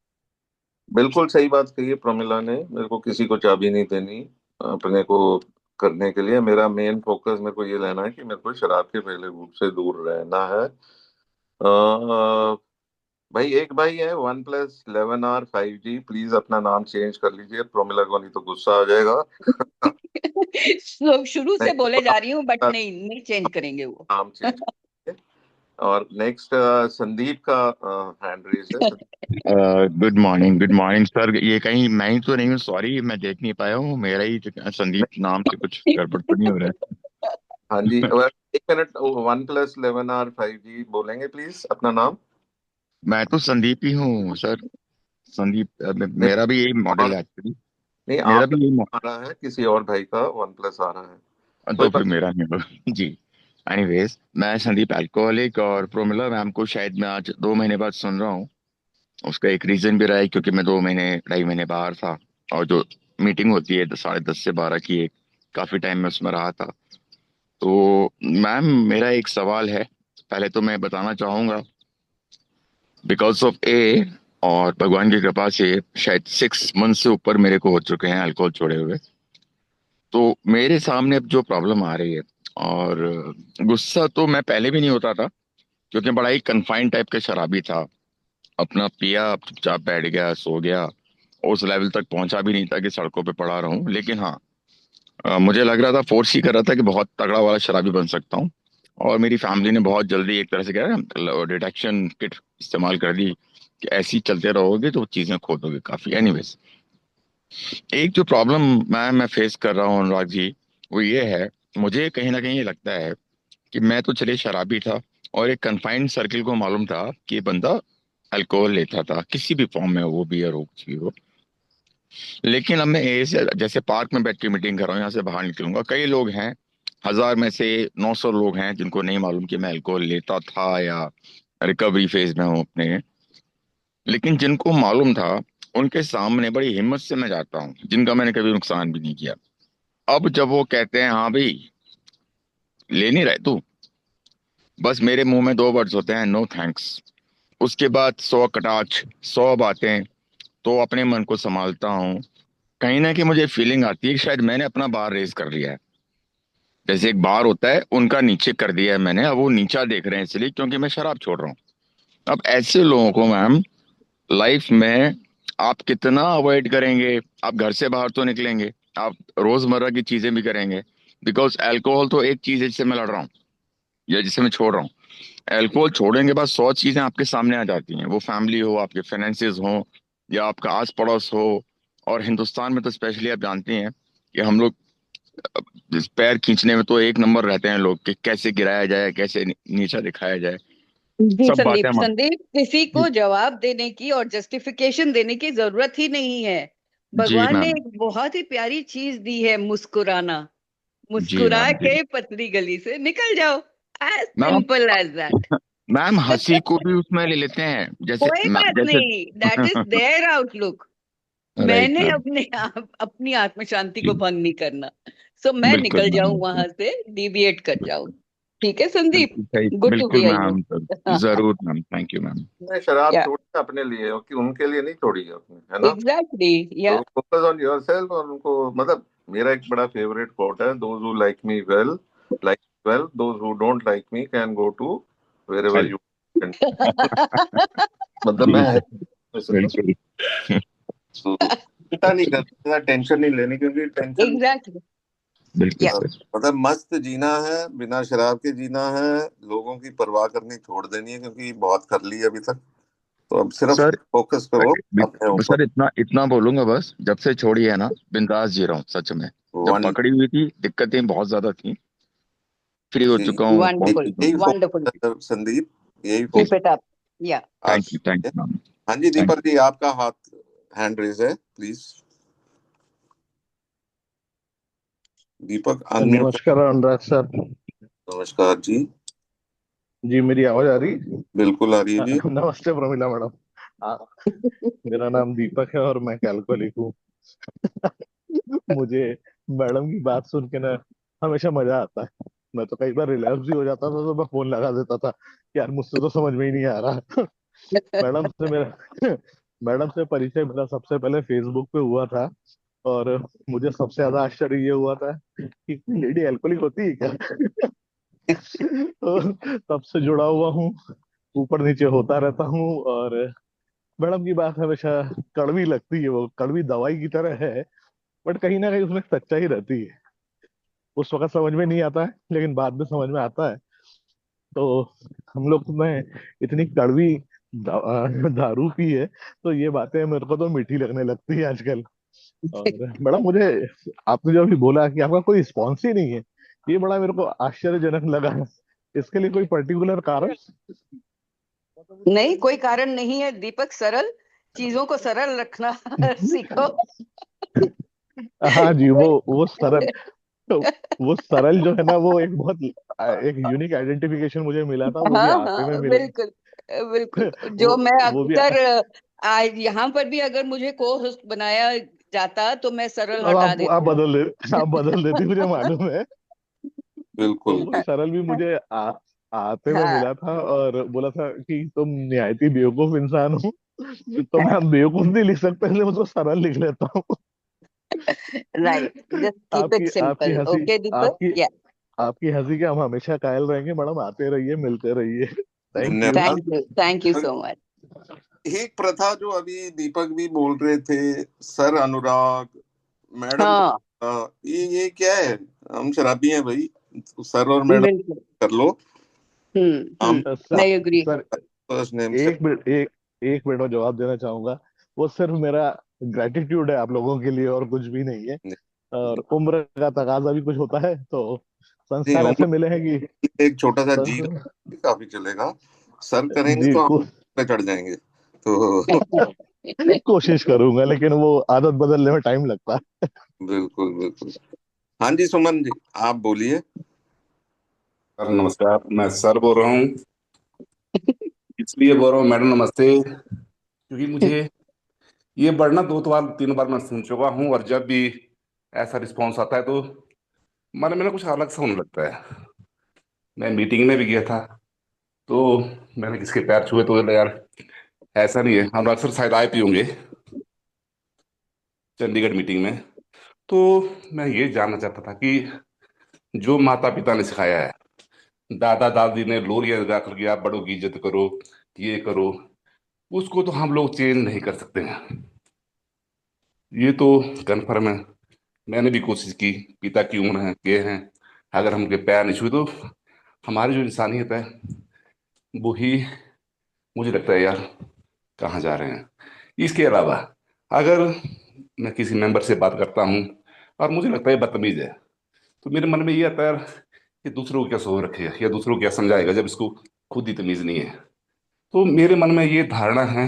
बिल्कुल सही बात कही है प्रमिला ने, मेरे को किसी को चाबी नहीं देनी अपने को करने के लिए मेरा मेन फोकस मेरे को ये लेना है कि मेरे को शराब के पहले रूप से दूर रहना है। भाई एक भाई है 1+11R5G, प्लीज अपना नाम चेंज कर लीजिए, प्रोमिला को नहीं तो गुस्सा आ जाएगा। शुरू से नहीं बोले तो जा रही हूँ, बट आप नहीं चेंज करेंगे वो। नाम चेंज कीजिए। और नेक्स्ट संदीप का हैंड रेस है। Good morning sir. ये कहीं मैं ही तो नहीं हूँ? सॉरी, मैं देख नहीं पाया हूँ। मेरा ही संदीप नाम से कुछ गड़बड़ तो नहीं हो रहा है? हाँ जी, एक मिनट, 1+11R5G बोलेंगे प्लीज अपना नाम। मैं तो संदीप ही हूँ सर। संदीप नहीं, मेरा भी यही मॉडल और है एक्चुअली। नहीं, मेरा आपका भी यही आ रहा है, किसी और भाई का 1+ आ रहा है। कोई तो फिर बात मेरा नहीं होगा जी। एनीवेज, मैं संदीप अल्कोहलिक और प्रोमिला मैम को शायद मैं आज 2 महीने बाद सुन रहा हूँ। उसका एक रीजन भी रहा है क्योंकि मैं 2 महीने 2.5 महीने बाहर था। और जो मीटिंग होती है 10:30 से 12 की, एक काफी टाइम में उसमें रहा था। तो मैम, मेरा एक सवाल है। पहले तो मैं बताना चाहूंगा, बिकॉज ऑफ ए और भगवान की कृपा से शायद 6 मंथ से ऊपर मेरे को हो चुके हैं अल्कोहल छोड़े हुए। तो मेरे सामने अब जो प्रॉब्लम आ रही है, और गुस्सा तो मैं पहले भी नहीं होता था क्योंकि बड़ा ही कन्फाइंड टाइप का शराबी था। अपना पिया, चुपचाप बैठ गया, सो गया। उस लेवल तक पहुंचा भी नहीं था कि सड़कों पे पड़ा रहूं। लेकिन हाँ, मुझे लग रहा था, फोर्स ही कर रहा था कि बहुत तगड़ा वाला शराबी बन सकता हूँ। और मेरी फैमिली ने बहुत जल्दी एक तरह से क्या है, डिटेक्शन किट इस्तेमाल कर दी कि ऐसे ही चलते रहोगे तो चीजें खो दोगे काफी। एनीवेज, एक जो प्रॉब्लम मैं फेस कर रहा हूँ अनुराग जी, वो ये है। मुझे कहीं ना कहीं ये लगता है कि मैं तो चले शराबी था, और एक कन्फाइंड सर्किल को मालूम था कि ये बंदा अल्कोहल लेता था किसी भी फॉर्म में, वो बियर हो कुछ भी हो। लेकिन अब मैं ऐसे जैसे पार्क में बैठ के मीटिंग कर रहा हूँ, यहाँ से बाहर निकलूंगा, कई लोग हैं, 1000 में से 900 लोग हैं जिनको नहीं मालूम कि मैं अल्कोहल लेता था या रिकवरी फेज में हूँ अपने। लेकिन जिनको मालूम था, उनके सामने बड़ी हिम्मत से मैं जाता हूँ, जिनका मैंने कभी नुकसान भी नहीं किया। अब जब वो कहते हैं हाँ भाई, ले नहीं रहे तू, बस मेरे मुंह में 2 वर्ड्स होते हैं, नो थैंक्स। उसके बाद 100 कटाक्ष, 100 बातें। तो अपने मन को संभालता हूँ। कहीं ना कहीं मुझे फीलिंग आती है कि शायद मैंने अपना बार रेज कर लिया है। जैसे एक बार होता है, उनका नीचे कर दिया है मैंने, अब वो नीचा देख रहे हैं इसलिए क्योंकि मैं शराब छोड़ रहा हूँ। अब ऐसे लोगों को मैम, लाइफ में आप कितना अवॉइड करेंगे? आप घर से बाहर तो निकलेंगे, आप रोजमर्रा की चीजें भी करेंगे। बिकॉज अल्कोहल तो एक चीज है जिससे मैं लड़ रहा हूँ या जिसे मैं छोड़ रहा हूँ। अल्कोहल छोड़ने के बाद 100 चीजें आपके सामने आ जाती हैं, वो फैमिली हो, आपके फाइनेंसिस हो, या आपका आस पड़ोस हो। और हिंदुस्तान में तो स्पेशली आप जानती हैं कि हम लोग पैर खींचने में तो एक नंबर रहते हैं लोग, कि कैसे गिराया जाए, कैसे नीचा दिखाया जाए। जी सब बातें संदीप, हम संदीप किसी जी। को जवाब देने की और जस्टिफिकेशन देने की जरूरत ही नहीं है। जी भगवान ने मैम। एक बहुत ही प्यारी चीज दी है, मुस्कुराना। जी मुस्कुरा मैम। जी के पतली गली से निकल जाओ, as ma'am. Simple as that. Ma'am, हंसी को भी उसमें ले लेते हैं, जैसे कोई बात जैसे नहीं, that is their outlook. Right मैंने मैम। अपनी आत्म शांति को जी भंग नहीं करना। सो मैं बिल्कुल निकल मैम, जाऊं बिल्कुल। वहां से, डिविएट कर जाऊं। ठीक है संदीप, बिल्कुल सही, गुड टू बिल्कुल हियर यू। मैम। जरूर मैम, थैंक यू मैम। मैं शराब या छोड़ी अपने लिए, कि उनके लिए नहीं छोड़ी है अपने, है ना। एग्जैक्टली, या तो फोकस ऑन योरसेल्फ, और उनको मतलब, मेरा एक बड़ा फेवरेट कोट है, those who like well, those who don't like me can go to wherever are you. मतलब मैं बिल्कुल, तो बिल्कुल। चिंता नहीं करना, टेंशन नहीं लेनी, क्योंकि टेंशन, एग्जैक्टली, बिल्कुल या सर। मतलब मस्त जीना है, बिना शराब के जीना है, लोगों की परवाह करनी छोड़ देनी है, क्योंकि बहुत कर ली है अभी तक। तो अब सिर्फ सर, फोकस करो अपने ऊपर। सर इतना इतना बोलूंगा बस, जब से छोड़ी है ना, बिंदास जी रहा हूँ सच में। जब वन पकड़ी हुई थी दिक्कतें बहुत ज्यादा थी, फ्री हो जी, चुका हूँ बहुत। वंडरफुल, यही वंडरफुल। फोकस है संदीप, यही कीप फोकस इट अप। या आज थैंक है। You ma'am. हाँ जी, थैंक दीपक जी, आपका हाथ हैंड रेज है, प्लीज। Deepak unmute. नमस्कार अनुराग सर। नमस्कार जी। जी, मेरी आवाज आ रही? बिल्कुल आ रही है जी। नमस्ते प्रमिला मैडम। हाँ, मेरा नाम दीपक है और मैं कैलकोलिक हूँ। मुझे मैडम की बात सुन के ना हमेशा मजा आता है। मैं तो कई बार रिलैप्स भी हो जाता था, तो मैं फोन लगा देता था कि यार मुझसे तो समझ में ही नहीं आ रहा। मैडम से मेरा मैडम से परिचय मेरा सबसे पहले फेसबुक पे हुआ था। और मुझे सबसे ज्यादा आश्चर्य ये हुआ था कि लेडी अल्कोहलिक होती है क्या। तो तब से जुड़ा हुआ हूँ, ऊपर नीचे होता रहता हूँ। और मैडम की बात हमेशा कड़वी लगती है, वो कड़वी दवाई की तरह है, बट कहीं ना कहीं उसमें सच्चाई रहती है। उस वक्त समझ में नहीं आता है, लेकिन बाद में समझ में आता है। तो हम लोग ने इतनी कड़वी दारू पी है, तो ये बातें मेरे को तो मीठी लगने लगती है आजकल। और मैडम मुझे आपने जो अभी बोला कि आपका कोई रिस्पॉन्स ही नहीं है, ये बड़ा मेरे को आश्चर्यजनक लगा। इसके लिए कोई पर्टिकुलर कारण? नहीं, कोई कारण नहीं है दीपक। सरल चीजों को सरल रखना सीखो। हाँ जी, कोई वो सरल, वो सरल जो है ना, वो एक बहुत एक यूनिक आइडेंटिफिकेशन मुझे मिला था, वो भी हाँ आपे में हाँ, मिला। बिल्कुल बिल्कुल। जो मैं वो भी अक्सर आज यहाँ पर भी अगर मुझे को होस्ट बनाया जाता तो मैं सरल अब हटा आप देती। आप बदल देती, मुझे मालूम है। तो बिल्कुल। वो सरल भी मुझे आते में हाँ, मिला था और बोला था कि तुम निहायती बेवकूफ इंसान हो, तो मैं बेवकूफ नहीं लिख सकता, इसलिए उसको सरल लिख लेता हूँ। राइट, जस्ट कीप इट आपकी आपकी सिंपल। हंसी ओके दीपक, आपकी या आपकी हंसी के हम हमेशा कायल रहेंगे मैडम। आते रहिए, मिलते रहिए। Thank you. धन्यवाद। Thank you so much. एक प्रथा जो अभी दीपक भी बोल रहे थे, सर अनुराग, मैडम, हाँ, ये क्या है? हम शराबी हैं भाई, तो सर और मैडम बिल्कुल। कर लो। हम sir I agree. Sir first name से। एक मिनट, एक मिनट में जवाब देना चाहूंगा। वो सिर्फ मेरा ग्रेटिट्यूड है आप लोगों के लिए, और कुछ भी नहीं है। और उम्र का तकाजा भी कुछ होता है, तो नहीं, संस्कार ऐसे उम्र मिले हैं कि एक छोटा सा जी सर, काफी चलेगा। सर करेंगे जी तो हम पे चढ़ जाएंगे तो कोशिश करूंगा, लेकिन वो आदत बदलने में टाइम लगता है। बिल्कुल बिल्कुल। हाँ जी, सुमन जी, आप बोलिए। सर नमस्कार, मैं सर बोल रहा हूँ। इसलिए बोल रहा हूँ मैडम नमस्ते, क्योंकि मुझे ये बढ़ना दो तो बार तीन बार मैं सुन चुका हूँ, और जब भी ऐसा रिस्पॉन्स आता है तो मन में ना कुछ अलग सा होने लगता है। मैं मीटिंग में भी गया था, तो मैंने किसके पैर छुए तो बोला, यार ऐसा नहीं है। हम अक्सर शायद आए भी होंगे चंडीगढ़ मीटिंग में। तो मैं ये जानना चाहता था कि जो माता पिता ने सिखाया है, दादा दादी ने लोरियां गा करके आप बड़ों की इज्जत करो, ये करो, उसको तो हम लोग चेंज नहीं कर सकते हैं, ये तो कन्फर्म है। मैंने भी कोशिश की, पिता की उम्र है, ये हैं, अगर हम उनके पैर नहीं छुए तो हमारी जो इंसानियत है वो ही, मुझे लगता है यार, कहाँ जा रहे हैं। इसके अलावा अगर मैं किसी मेंबर से बात करता हूँ और मुझे लगता है बदतमीज है, तो मेरे मन में ये आता है यार, कि दूसरों को क्या सोच रखेगा या दूसरों को क्या समझाएगा जब इसको खुद ही तमीज नहीं है। तो मेरे मन में ये धारणा है,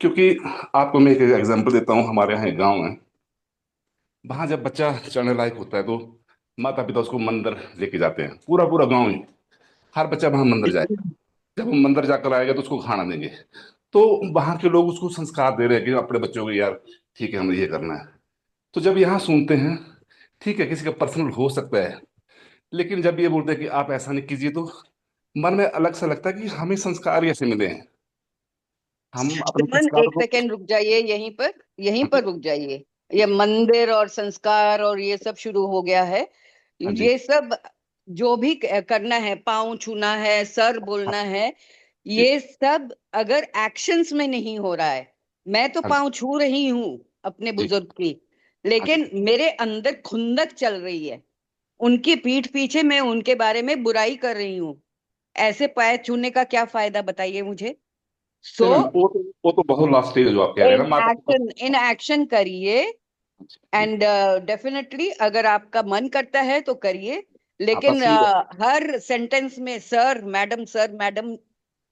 क्योंकि आपको मैं एक एग्जांपल देता हूँ। हमारे यहाँ एक गाँव है, वहां जब बच्चा चढ़ने लायक होता है तो माता पिता उसको मंदिर लेके जाते हैं, पूरा पूरा गांव ही, हर बच्चा वहां मंदिर जाएगा। जब वो मंदिर जाकर आएगा तो उसको खाना देंगे। तो वहां के लोग उसको संस्कार दे रहे हैं कि अपने बच्चों को, यार ठीक है हमें ये करना है। तो जब यहाँ सुनते हैं, ठीक है किसी का पर्सनल हो सकता है, लेकिन जब ये बोलते हैं कि आप ऐसा नहीं कीजिए, तो मन में अलग सा लगता है कि हमें संस्कार ऐसे मिले हैं, हम अपने सुमन, संस्कार एक को। सेकेंड रुक जाइए, यहीं पर रुक जाइए। ये मंदिर और संस्कार और ये सब शुरू हो गया है। हाँ जी। ये सब जो भी करना है, पाँव छूना है, सर हाँ बोलना है, जी। ये सब अगर एक्शंस में नहीं हो रहा है। मैं तो हाँ पाँव छू रही हूँ अपने जी। बुजुर्ग की, हाँ जी। लेकिन मेरे अंदर खुंदक चल रही है। उनकी पीठ पीछे मैं उनके बारे में बुराई कर रही हूँ। ऐसे पैर छूने का क्या फायदा, बताइए मुझे। सो नहीं मैम, वो तो बहुत लास्ट स्टेज है जो आप कह रहे हैं इन ना, माता पिता। एक्शन, इन एक्शन करिए। जी। एंड डेफिनेटली अगर आपका मन करता है तो करिए, हाँ लेकिन बस ये। हर सेंटेंस में सर मैडम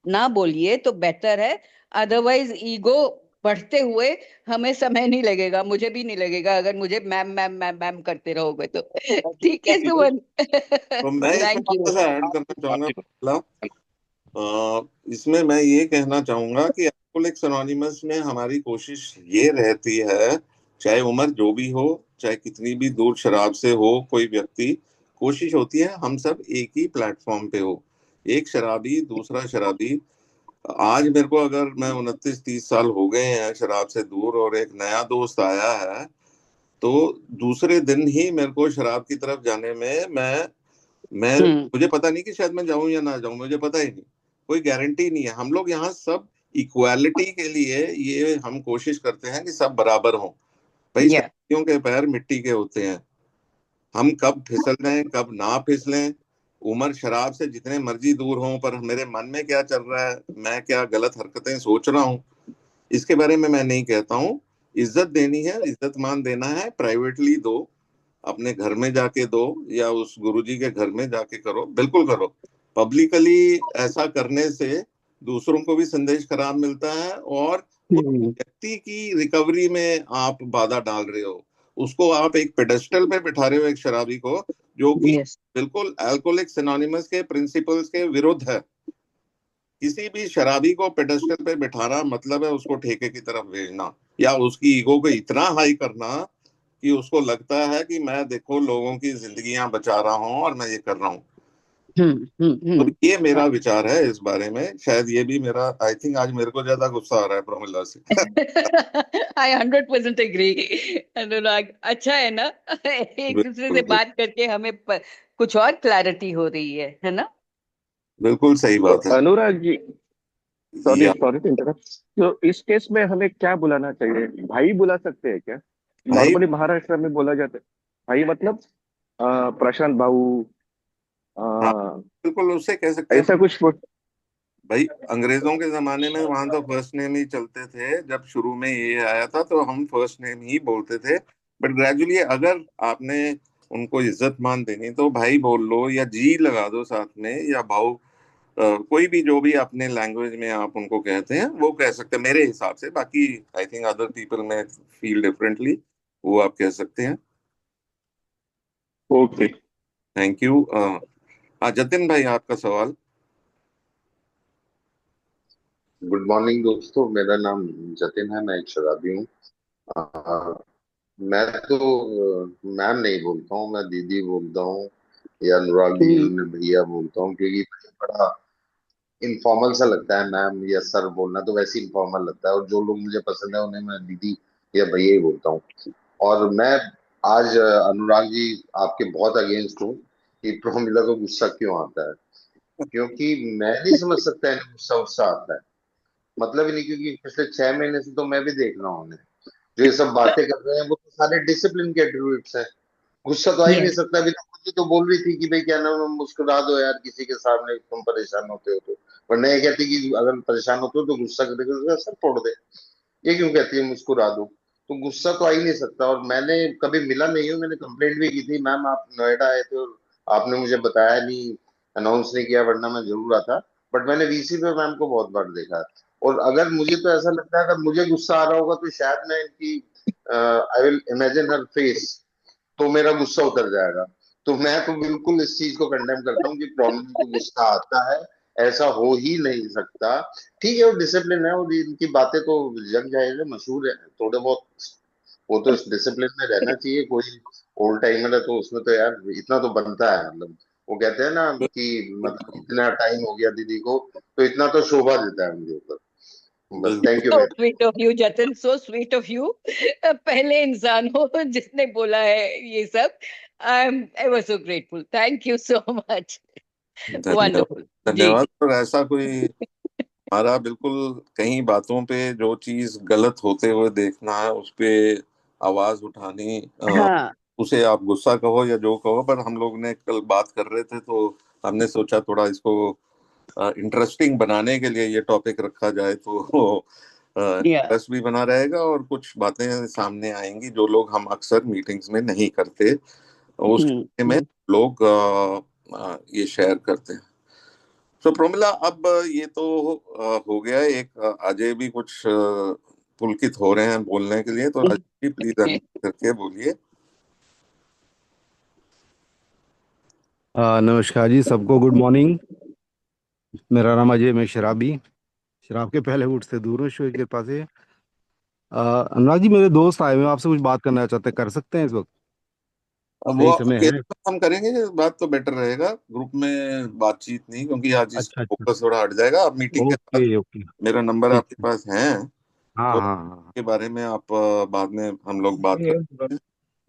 ना बोलिए तो बेटर है। अदरवाइज ईगो बढ़ते हुए हमें समय नहीं लगेगा, मुझे भी नहीं लगेगा अगर मुझे मैम मैम मैम मैम करते रहोगे तो। ठीक है एक चीज है, सुमन। तो मैं इसमें थैंक थोड़ा यू। सा ऐड करना चाहूंगा बातचीत। पहला। इसमें मैं ये कहना चाहूंगा कि अल्कोहलिक्स अनोनिमस में हमारी कोशिश ये रहती है, चाहे उम्र जो भी हो, चाहे कितनी भी दूर शराब से हो कोई व्यक्ति, कोशिश होती है हम सब एक ही प्लेटफॉर्म पे हो। एक शराबी दूसरा शराबी, आज मेरे को अगर मैं 29-30 साल हो गए हैं शराब से दूर और एक नया दोस्त आया है, तो दूसरे दिन ही मेरे को शराब की तरफ जाने में मैं मुझे पता नहीं कि शायद मैं जाऊं या ना जाऊं, मुझे पता ही नहीं, कोई गारंटी नहीं है। हम लोग यहाँ सब इक्वालिटी के लिए ये हम कोशिश करते हैं कि सब बराबर हों। भाई Yeah. शराबियों के पैर मिट्टी के होते हैं, हम कब फिसल लें कब ना फिसलें, उम्र शराब से जितने मर्जी दूर हों, पर मेरे मन में क्या चल रहा है, मैं क्या गलत हरकतें सोच रहा हूँ, इसके बारे में मैं नहीं कहता हूँ। इज्जत देनी है, इज्जत मान देना है, प्राइवेटली दो, अपने घर में जाके दो या उस गुरुजी के घर में जाके करो, बिल्कुल करो। पब्लिकली ऐसा करने से दूसरों को भी संदेश खराब मिलता है और व्यक्ति की रिकवरी में आप बाधा डाल रहे हो, उसको आप एक पेडेस्टल पे बिठा रहे हो, एक शराबी को, जो कि Yes. बिल्कुल अल्कोहलिक्स एनोनिमस के प्रिंसिपल्स के विरुद्ध है। किसी भी शराबी को पेडेस्टल पे बिठाना मतलब है उसको ठेके की तरफ भेजना या उसकी ईगो को इतना हाई करना कि उसको लगता है कि मैं देखो लोगों की जिंदगियां बचा रहा हूं और मैं ये कर रहा हूं। तो ये मेरा विचार है इस बारे में। शायद ये भी मेरा, आई थिंक आज मेरे को ज्यादा गुस्सा आ रहा है प्रमिला से। I 100% एग्री अनुराग। अच्छा है ना, एक दूसरे से बात करके हमें कुछ और क्लैरिटी हो रही है ना? बिल्कुल सही बात है अनुराग जी, सॉरी या सॉरी टू इंटरप्ट। तो इस केस में हमें क्या बुलाना चाहिए? भाई बुला सकते हैं क्या? भाई नॉर्मली महाराष्ट्र में बोला जाता है भाई, मतलब प्रशांत बाबू, हाँ, अ, बिल्कुल उससे कह सकते हैं। ऐसा कुछ। भाई अंग्रेजों के जमाने में वहां तो फर्स्ट नेम ही चलते थे, जब शुरू में ये आया था तो हम फर्स्ट नेम ही बोलते थे, बट ग्रेजुअली अगर आपने उनको इज्जत मान देनी तो भाई बोल लो या जी लगा दो साथ में, या भाऊ, कोई भी जो भी अपने लैंग्वेज में आप उनको कहते हैं वो कह सकते हैं मेरे हिसाब से। बाकी आई थिंक अदर पीपल में फील डिफरेंटली, वो आप कह सकते हैं। ओके। Thank you. हाँ जतिन भाई, आपका सवाल। गुड मॉर्निंग दोस्तों, मेरा नाम जतिन है, मैं एक शराबी हूँ। अ, मैं तो मैम नहीं बोलता हूँ, मैं दीदी बोलता हूँ या अनुराग जी ने भैया बोलता हूँ, क्योंकि बड़ा इनफॉर्मल सा लगता है। मैम या सर बोलना तो वैसे इनफॉर्मल लगता है, और जो लोग मुझे पसंद है उन्हें मैं दीदी या भैया ही बोलता हूँ। और मैं आज अनुराग जी आपके बहुत अगेंस्ट हूँ कि प्रोमिला को गुस्सा क्यों आता है, क्योंकि मैं नहीं समझ सकता इन्हें गुस्सा गुस्सा आता है, मतलब ही नहीं। क्योंकि पिछले 6 महीने से तो मैं भी देख रहा हूँ उन्हें, जो ये सब बातें कर रहे हैं वो तो सारे डिसिप्लिन के एट्रीब्यूट्स हैं। गुस्सा तो आ ही नहीं Yes. सकता। अभी तो मुझे तो बोल रही थी कि भाई क्या नाम है, मुस्कुरा दो यार किसी के सामने तुम परेशान होते हो तो, वरना ये कहती कि अगर परेशान होते हो तो गुस्सा करके उसका सर फोड़ दे। ये क्यों कहती है मुस्कुरा दो? तो गुस्सा तो आ ही नहीं सकता। और मैंने कभी मिला नहीं हूँ, मैंने कंप्लेंट भी की थी, मैम आप नोएडा आए थे और आपने मुझे बताया नहीं, अनाउंस नहीं किया, वरना मैं जरूर आता। बट मैंने वीसी पे मैम को बहुत बार देखा है। और अगर मुझे तो ऐसा लगता है अगर मुझे गुस्सा आ रहा होगा तो शायद मैं इनकी I will imagine her face, तो मेरा गुस्सा उतर जाएगा। तो मैं तो बिल्कुल इस चीज को कंडेम करता हूँ कि प्रॉब्लम को गुस्सा आता है, ऐसा हो ही नहीं सकता। ठीक है वो डिसिप्लिन है और इनकी बातें तो जग जाएगा, मशहूर है थोड़े बहुत, वो तो इस डिसिप्लिन में रहना चाहिए। कोई ओल्ड टाइमर है तो उसमें तो यार इतना तो बनता है, मतलब वो कहते हैं ना कि मतलब इतना टाइम हो गया दीदी को तो इतना तो शोभा देता है उनके ऊपर। बस thank you So very sweet of you, Jatin. So sweet of you. पहले इंसान हो जिसने बोला है ये सब। I am ever so grateful. Thank you so much. धन्यवाद। वंडरफुल जी। धन्यवाद। और ऐसा कोई हमारा बिल्कुल कहीं बातों पे जो चीज गलत होते हुए देखना है उस पे आवाज उठानी, हाँ। उसे आप गुस्सा कहो या जो कहो, पर हम लोग ने कल बात कर रहे थे तो हमने सोचा थोड़ा इसको इंटरेस्टिंग बनाने के लिए ये टॉपिक रखा जाए, तो या इंटरेस्ट भी बना रहेगा और कुछ बातें सामने आएंगी जो लोग हम अक्सर मीटिंग्स में नहीं करते, उसके में लोग ये शेयर करते हैं। तो प्रोमिला, अब ये तो हो गया एक, अजय भी कुछ पुलकित हो रहे हैं बोलने के लिए, तो अजय जी प्लीज अनम्यूट करके बोलिए। नमस्कार जी, सबको गुड मॉर्निंग। मेरा नाम अजय, मैं शराबी, शराब के पहले उठ से दूर हूँ ईश्वर की कृपा से। अनुराग जी, मेरे दोस्त आए हुए हैं, आपसे कुछ बात करना चाहते हैं, कर सकते हैं इस वक्त? अब वो सही समय अकेले है? में हम करेंगे ये बात तो बेटर रहेगा, ग्रुप में बातचीत नहीं, क्योंकि आज अच्छा इसका अच्छा। फोकस थोड़ा हट जाएगा। अब मीटिंग के बाद ओके ओके। मेरा नंबर ठीक आपके है। पास है, हाँ तो हाँ हाँ। के बारे में आप बाद में हम लोग बात ठीक है। करते हैं।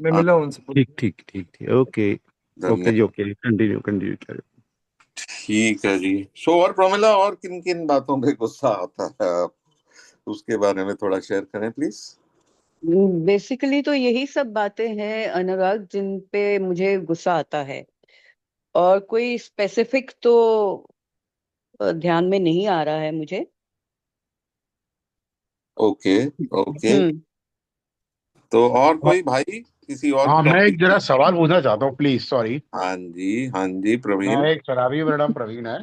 मैं मिला हूं उनसे। ठीक ठीक ठीक ठीक, okay okay ji, okay, continue continue करें। ठीक है जी। सो और प्रमिला, और किन किन बातों पे गुस्सा आता है, आप उसके बारे में थोड़ा शेयर करें प्लीज। बेसिकली तो यही सब बातें हैं अनुराग जिन पे मुझे गुस्सा आता है, और कोई स्पेसिफिक तो ध्यान में नहीं आ रहा है मुझे। Okay okay. हम्म। तो और कोई भाई किसी और हाँ, मैं टॉपिक? एक जरा सवाल पूछना चाहता हूँ प्लीज, सॉरी। हाँ जी मैं प्रवीण। एक शराबी हूँ, मेरा नाम प्रवीण है।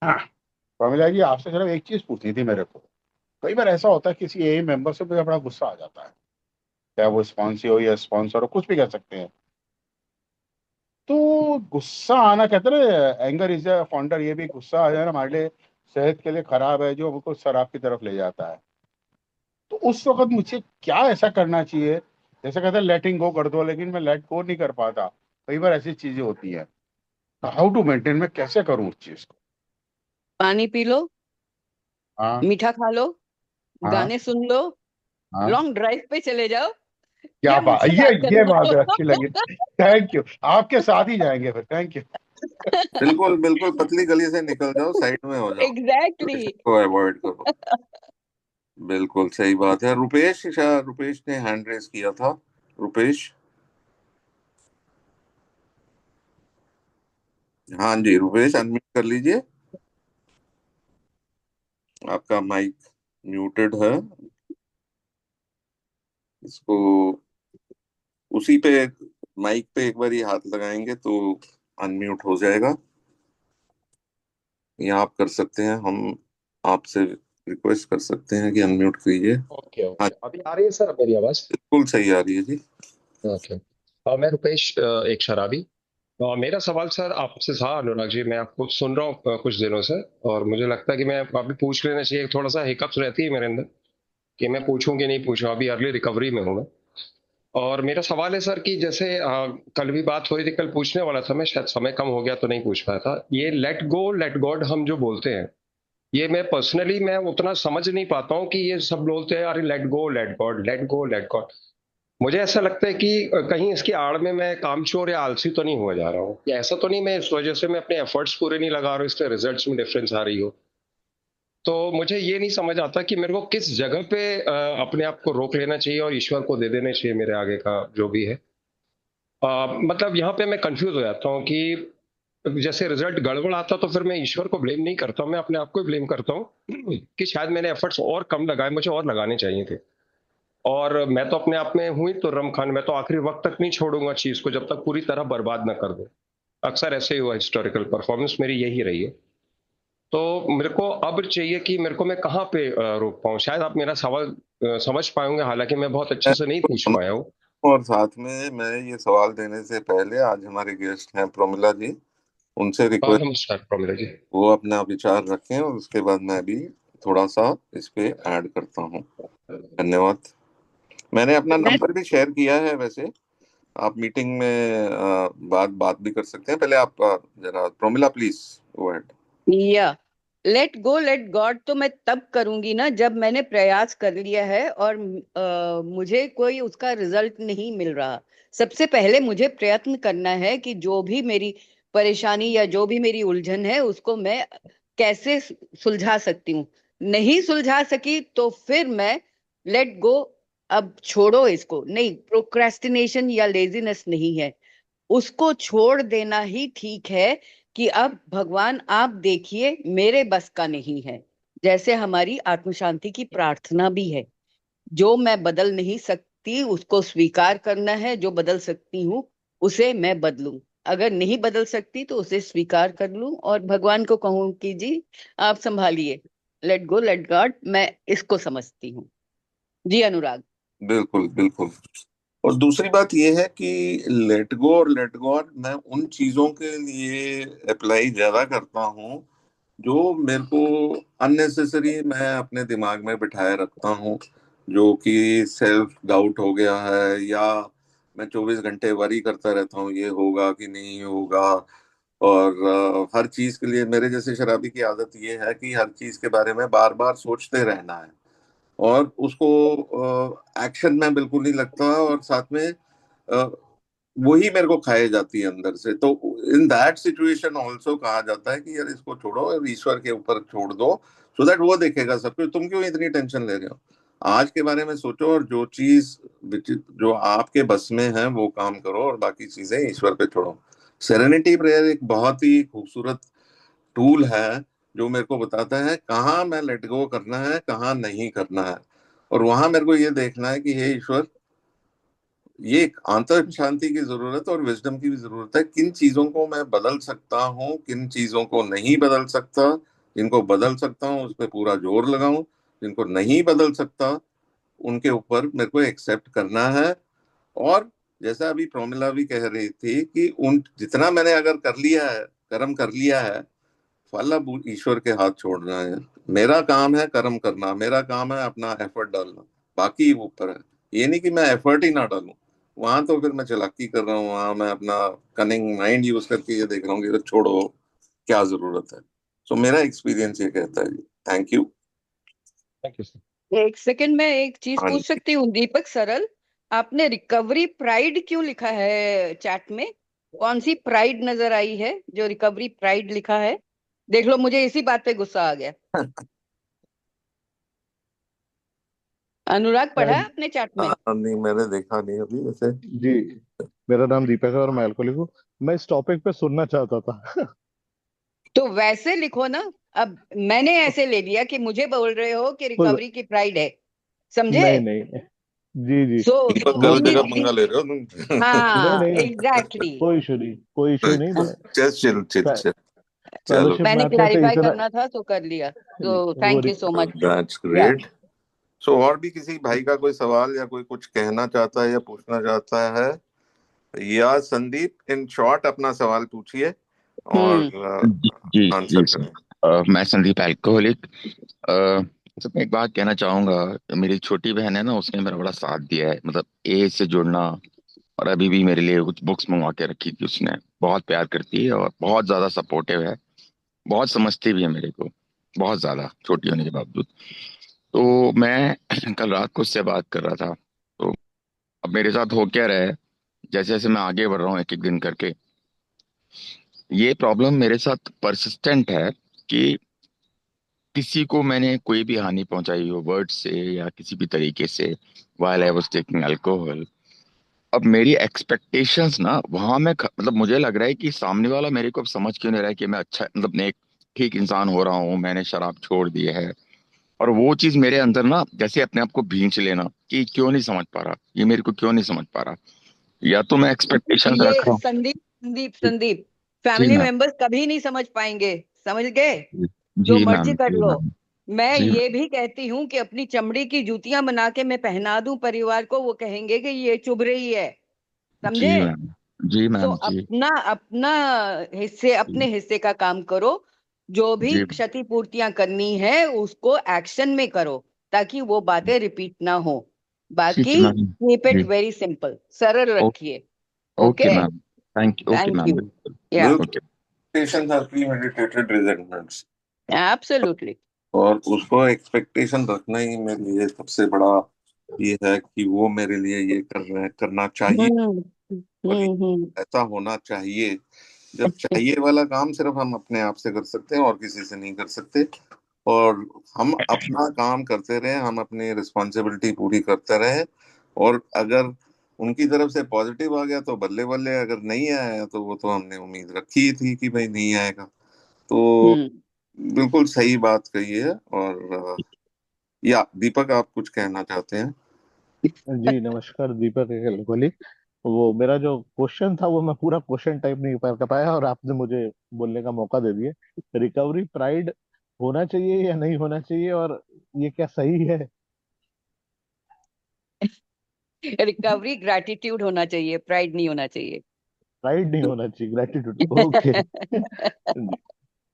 हाँ, प्रमिला जी, आपसे सिर्फ एक चीज पूछनी थी मेरे को। कई बार ऐसा होता है किसी ए मेंबर से मुझे बड़ा गुस्सा आ जाता है, चाहे वो स्पॉन्सी हो या स्पॉन्सर हो, कुछ भी कह सकते हैं। तो गुस्सा आना, कहते हैं ना, एंगर इज अ फाउंडर, ये भी गुस्सा आ जाए ना हमारे लिए सेहत के लिए खराब है, जो हमको शराब की तरफ ले जाता है। तो उस वक्त मुझे क्या ऐसा करना चाहिए? जैसे कहते हैं लेटिंग गो कर दो, लेकिन मैं लेट गो नहीं कर पाता। कई बार ऐसी चीजें होती हैं, हाउ टू मेंटेन, मैं कैसे करूं उस चीज को? पानी पी लो, हाँ मीठा खा लो, हाँ गाने सुन लो, हाँ। लॉन्ग ड्राइव पे चले जाओ, क्या या बात, मुझसे बात कर ये लो। बात है, अच्छी लगी। थैंक यू, आपके साथ ही जाएंगे फिर, थैंक यू। बिल्कुल बिल्कुल, पतली गली से निकल जाओ, साइड में हो जाओ, एग्जैक्टली। को अवॉइड करो। बिल्कुल सही बात है। रुपेश, शायद रुपेश ने हैंड रेस किया था। रुपेश, हाँ जी रुपेश, अनम्यूट कर लीजिए, आपका माइक म्यूटेड है। इसको उसी पे, माइक पे एक बार ही हाथ लगाएंगे तो अनम्यूट हो जाएगा, या आप कर सकते हैं, हम आपसे रिक्वेस्ट कर सकते हैं कि अनम्यूट कीजिए। ओके हाँ, ओके, अभी आ रही है सर मेरी आवाज? बिल्कुल सही आ रही है जी। ओके। मैं रुपेश, एक शराबी। मेरा सवाल सर आपसे था अनुराग जी, मैं आपको सुन रहा हूँ कुछ दिनों से, और मुझे लगता है कि मैं अभी पूछ लेना चाहिए। थोड़ा सा हिकअप्स रहती है मेरे अंदर कि मैं पूछूं कि नहीं पूछूं, अभी अर्ली रिकवरी में हूँ मैं। और मेरा सवाल है सर कि जैसे कल भी बात हो रही थी, कल पूछने वाला था मैं, शायद समय कम हो गया तो नहीं पूछ पाया था। ये लेट गो लेट गॉड हम जो बोलते हैं, ये मैं पर्सनली मैं उतना समझ नहीं पाता हूँ कि ये सब बोलते हैं अरे let go let God, let go let God. मुझे ऐसा लगता है कि कहीं इसकी आड़ में मैं कामचोर या आलसी तो नहीं हुआ जा रहा हूँ, या ऐसा तो नहीं मैं इस वजह से मैं अपने एफर्ट्स पूरे नहीं लगा रहा हूँ, इसलिए रिजल्ट्स में डिफरेंस आ रही हो। तो मुझे ये नहीं समझ आता कि मेरे को किस जगह पे अपने आप को रोक लेना चाहिए और ईश्वर को दे देना चाहिए मेरे आगे का जो भी है। मतलब यहाँ पे मैं कंफ्यूज हो जाता हूँ कि जैसे रिजल्ट गड़बड़ आता तो फिर मैं ईश्वर को ब्लेम नहीं करता हूँ, मैं अपने आप को ही ब्लेम करता हूँ कि शायद मैंने एफर्ट्स और कम लगाए, मुझे और लगाने चाहिए थे। और मैं तो अपने आप में हुई तो रमखान, मैं तो आखिरी वक्त तक नहीं छोड़ूंगा चीज को जब तक पूरी तरह बर्बाद ना कर दूं। अक्सर ऐसे ही हुआ, हिस्टोरिकल परफॉर्मेंस मेरी यही रही है। तो मेरे को अब चाहिए कि मेरे को मैं कहाँ पे रोक पाऊँ। शायद आप मेरा सवाल समझ पाएंगे, हालांकि मैं बहुत अच्छे से नहीं पूछ पाया हूँ। और साथ में मैं ये सवाल देने से पहले, आज हमारे गेस्ट हैं प्रमिला जी, उनसे रिक्वेस्ट, नमस्कार प्रमिला जी। वो अपना विचार रखें और उसके बाद मैं भी थोड़ा सा इस पे ऐड करता हूँ। धन्यवाद। मैंने अपना मैं नंबर भी शेयर किया है, वैसे आप मीटिंग में बात भी कर सकते हैं। पहले आप जरा प्रमिला प्लीज गो अहेड। या लेट गो लेट गॉड तो मैं तब करूंगी ना जब मैंने प्रयास कर लिया है और मुझे कोई उसका रिजल्ट नहीं मिल रहा। सबसे पहले मुझे प्रयत्न करना है कि जो भी मेरी परेशानी या जो भी मेरी उलझन है उसको मैं कैसे सुलझा सकती हूँ। नहीं सुलझा सकी तो फिर मैं लेट गो, अब छोड़ो इसको, नहीं, प्रोक्रेस्टिनेशन या लेजीनेस नहीं है, उसको छोड़ देना ही ठीक है कि अब भगवान आप देखिए मेरे बस का नहीं है। जैसे हमारी आत्म शांति की प्रार्थना भी है, जो मैं बदल नहीं सकती उसको स्वीकार करना है, जो बदल सकती हूँ उसे मैं बदलूं, अगर नहीं बदल सकती तो उसे स्वीकार कर लूं और भगवान को कहूं कि जी आप संभालिए। लेट गो लेट गॉड, मैं इसको समझती हूँ। जी अनुराग। बिल्कुल बिल्कुल। और दूसरी बात यह है कि लेट गो और लेट गॉड मैं उन चीजों के लिए अप्लाई ज्यादा करता हूँ जो मेरे को अननेसेसरी मैं अपने दिमाग में बिठाए रखता हूँ, जो कि सेल्फ डाउट हो गया है, या मैं 24 घंटे वरी करता रहता हूँ ये होगा कि नहीं होगा। और हर चीज के लिए मेरे जैसे शराबी की आदत ये है कि हर चीज के बारे में बार बार सोचते रहना है, और उसको एक्शन में बिल्कुल नहीं लगता, और साथ में वही मेरे को खाए जाती है अंदर से। तो इन दैट सिचुएशन ऑल्सो कहा जाता है कि यार इसको छोड़ो और ईश्वर के ऊपर छोड़ दो, सो दैट वो देखेगा सब कुछ। तुम क्यों इतनी टेंशन ले रहे हो? आज के बारे में सोचो और जो चीज जो आपके बस में है वो काम करो, और बाकी चीजें ईश्वर पे छोड़ो। सेरेनिटी प्रेयर एक बहुत ही खूबसूरत टूल है जो मेरे को बताता है कहाँ मैं लेट गो करना है, कहाँ नहीं करना है। और वहां मेरे को ये देखना है कि हे ईश्वर, ये एक आंतरिक शांति की जरूरत है और विजडम की भी जरूरत है। किन चीजों को मैं बदल सकता हूँ, किन चीजों को नहीं बदल सकता। जिनको बदल सकता हूँ उस पर पूरा जोर लगाऊं, जिनको नहीं बदल सकता उनके ऊपर मेरे को एक्सेप्ट करना है। और जैसा अभी प्रोमिला भी कह रही थी कि उन जितना मैंने अगर कर लिया है, कर्म कर लिया है, फल अब ईश्वर के हाथ छोड़ना है। मेरा काम है कर्म करना, मेरा काम है अपना एफर्ट डालना, बाकी ऊपर है। ये नहीं कि मैं एफर्ट ही ना डालूं, वहां तो फिर मैं चालाकी कर रहा हूँ, वहां मैं अपना कनिंग माइंड यूज करके ये देख रहा हूँ कि छोड़ो, क्या जरूरत है। सो मेरा एक्सपीरियंस ये कहता है जी। Thank you. Thank you sir. एक सेकंड में एक चीज हाँ पूछ सकती हूँ दीपक सरल, आपने रिकवरी प्राइड क्यों लिखा है चैट में? कौन सी प्राइड नजर आई है जो रिकवरी प्राइड लिखा है? देख लो, मुझे इसी बात पे गुस्सा आ गया। अनुराग, पढ़ा है शायद आपने चैट में? नहीं, मैंने देखा नहीं अभी वैसे। जी, मेरा नाम दीपक है और मैं अल्कोहलिक हूँ। मैं इस टॉपिक पे सुनना चाहता था। तो वैसे लिखो ना। अब मैंने ऐसे ले लिया कि मुझे बोल रहे हो कि कोई रिकवरी की प्राइड है, समझे? नहीं नहीं, जी जी, सो दीपक वो गलत जगह पंगा ले रहे हो तुम। नहीं हाँ, नहीं नहीं, एग्जैक्टली। कोई इशू नहीं, कोई इशू नहीं। मैं जस्ट चिल चिल चिल। चलो, फेलोशिप में मैंने आते थे क्लैरिफाई इतना। करना था तो कर लिया, जी, तो वो thank you so much. That's या ग्रेट। सो और भी किसी भाई का कोई सवाल या कोई कुछ कहना चाहता है या पूछना चाहता है? या संदीप इन शॉर्ट अपना सवाल पूछिए हम्म और जी जी आंसर सर। करें। मैं संदीप अल्कोहलिक। सर मैं एक बात कहना चाहूंगा, मेरी छोटी बहन है ना, उसने मेरा बड़ा साथ दिया है, मतलब ए से जुड़ना। और अभी भी मेरे लिए कुछ बुक्स मंगवा के रखी थी उसने। बहुत प्यार करती है और बहुत ज्यादा सपोर्टिव है। बहुत समझती भी है मेरे को, बहुत ज्यादा, छोटी होने के बावजूद। तो मैं कल रात को उससे बात कर रहा था। तो अब मेरे साथ हो क्या रहा है, जैसे जैसे मैं आगे बढ़ रहा हूँ एक एक दिन करके, ये प्रॉब्लम मेरे साथ परसिस्टेंट है कि किसी को मैंने कोई भी हानि पहुंचाई हो वर्ड से या किसी भी तरीके से, while I was taking alcohol। अब मेरी एक्सपेक्टेशंस ना वहां में मतलब मुझे लग रहा है कि सामने वाला मेरे को अब समझ क्यों नहीं रहा है कि मैं अच्छा, मतलब मैं एक ठीक इंसान हो रहा हूँ, मैंने शराब छोड़ दी है। और वो चीज मेरे अंदर ना जैसे अपने आप को भींच लेना कि क्यों नहीं समझ पा रहा, ये मेरे को क्यों नहीं समझ पा रहा। या तो मैं एक्सपेक्टेशंस रख ये रहा हूँ। संदीप संदीप जी संदीप, जी फैमिली मैम। मेंबर्स कभी नहीं समझ पाएंगे, समझ गए? जी जो जी मर्जी मैम। कर जी लो। मैम। मैं जी ये भी कहती हूँ कि अपनी चमड़ी की जूतियां बना के मैं पहना दूं परिवार को, वो कहेंगे कि ये चुभ रही है, जी समझे? मैम। जी सो मैम। जी अपना अपना अपने हिस्से का काम करो। जो भी जी। क्षति पूर्तियां करनी है उसको एक्शन में करो, ताकि वो बातें रिपीट ना हो। ठीक बाकी है मैम। कीप इट जी। वेरी सिंपल, सरल रखिए। Okay okay, ma'am. Thank you. Okay thank ma'am, you. बिल्कुल। Yeah okay. Expectations are premeditated resentments, absolutely. और उसको एक्सपेक्टेशन रखना ही मेरे लिए सबसे बड़ा ये है कि वो मेरे लिए ये कर रहे हैं, करना चाहिए, हम्म और ये हम्म। ऐसा होना चाहिए। जब चाहिए वाला काम सिर्फ हम अपने आप से कर सकते हैं और किसी से नहीं कर सकते। और हम अपना काम करते रहे, हम अपनी रिस्पॉन्सिबिलिटी पूरी करते रहे, और अगर उनकी तरफ से पॉजिटिव आ गया तो बल्ले बल्ले, अगर नहीं आया तो वो तो हमने उम्मीद रखी ही थी कि भाई नहीं आएगा। तो हम्म। बिल्कुल सही बात कही है। और या दीपक, आप कुछ कहना चाहते हैं? जी नमस्कार, दीपक है कोहली। वो मेरा जो क्वेश्चन था वो मैं पूरा क्वेश्चन टाइप नहीं कर पाया और आपने मुझे बोलने का मौका दे दिया। रिकवरी प्राइड होना चाहिए या नहीं होना चाहिए, और ये क्या सही है? रिकवरी ग्रैटिट्यूड होना चाहिए, प्राइड नहीं होना चाहिए। प्राइड नहीं होना चाहिए, ग्रेटिट्यूड, ओके। जी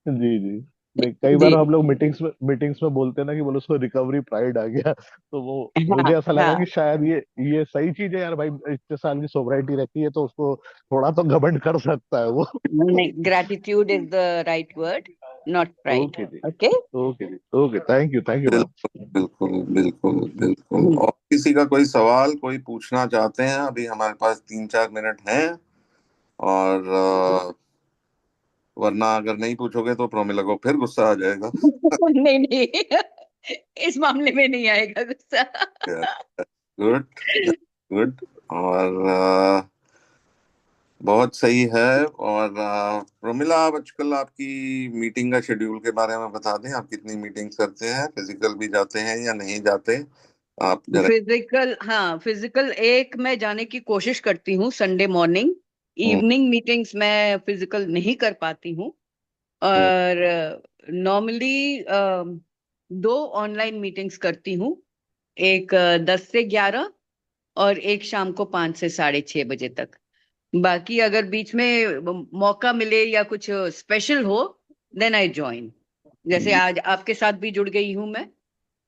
जी जी। नहीं, कई बार जी। हम लोग मीटिंग्स में बोलते हैं ना कि बोलो उसको रिकवरी प्राइड आ गया, तो वो हाँ मुझे ऐसा लगा हाँ। कि शायद ये सही चीज है यार भाई, इतने साल की सोब्राइटी रखी है तो उसको थोड़ा तो घमंड कर सकता है वो। नहीं, gratitude is the right word, not pride. Okay ji, okay. Okay ji, okay, thank you बिल- मैम। बिल्कुल बिल्कुल बिल्कुल। और किसी का कोई सवाल कोई पूछना चाहते हैं? अभी हमारे पास 3-4 मिनट हैं। और वरना अगर नहीं पूछोगे तो प्रोमिला को फिर गुस्सा आ जाएगा। नहीं नहीं, इस मामले में नहीं आएगा गुस्सा। Good good. और बहुत सही है। और प्रोमिला, आप आजकल आपकी मीटिंग का शेड्यूल के बारे में बता दें। आप कितनी मीटिंग्स करते हैं? फिजिकल भी जाते हैं या नहीं जाते? आप जरा। फिजिकल, हाँ फिजिकल एक मैं जाने की कोशिश करती हूँ संडे मॉर्निंग। इवनिंग मीटिंग्स मैं फिजिकल नहीं कर पाती हूँ। और नॉर्मली 2 ऑनलाइन मीटिंग्स करती हूँ। एक 10 से 11 और एक शाम को 5 से 6:30 बजे तक। बाकी अगर बीच में मौका मिले या कुछ स्पेशल हो, देन आई ज्वाइन। जैसे आज आपके साथ भी जुड़ गई हूँ मैं,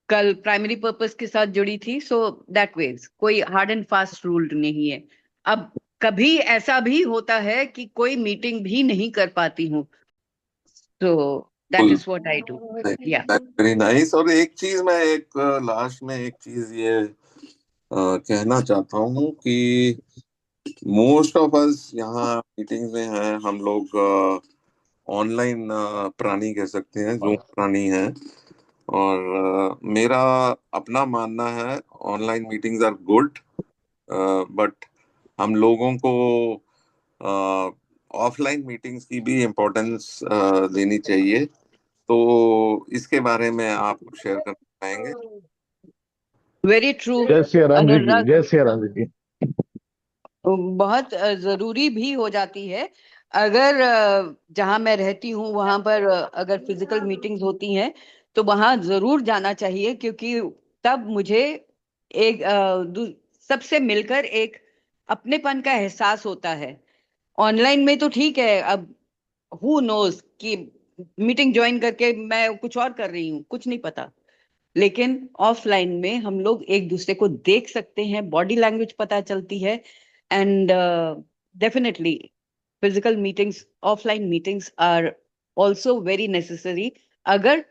कल प्राइमरी पर्पस के साथ जुड़ी थी। सो दैट वेज कोई हार्ड एंड फास्ट रूल नहीं है। अब कभी ऐसा भी होता है कि कोई मीटिंग भी नहीं कर पाती हूँ, तो that is what I do. या वेरी नाइस। और एक चीज मैं एक लास्ट में एक चीज ये कहना चाहता हूँ कि मोस्ट ऑफ अस यहाँ मीटिंग में हैं। हम लोग ऑनलाइन प्राणी कह सकते हैं, जूम प्राणी हैं। और मेरा अपना मानना है online meetings are good, but हम लोगों को ऑफलाइन मीटिंग्स की भी इम्पोर्टेंस देनी चाहिए। तो इसके बारे में आप कुछ शेयर करना चाहेंगे? वेरी ट्रू जय सिया राम जी की, अनुराग। जय सिया राम जी की। बहुत जरूरी भी हो जाती है। अगर जहां मैं रहती हूँ वहां पर अगर फिजिकल मीटिंग्स होती हैं तो वहां जरूर जाना चाहिए, क्योंकि तब मुझे एक सबसे मिलकर एक अपनेपन का एहसास होता है। ऑनलाइन में तो ठीक है, अब हु नोज कि मीटिंग ज्वाइन करके मैं कुछ और कर रही हूँ, कुछ नहीं पता। लेकिन ऑफलाइन में हम लोग एक दूसरे को देख सकते हैं, बॉडी लैंग्वेज पता चलती है। And definitely physical meetings, offline meetings are also very necessary, अगर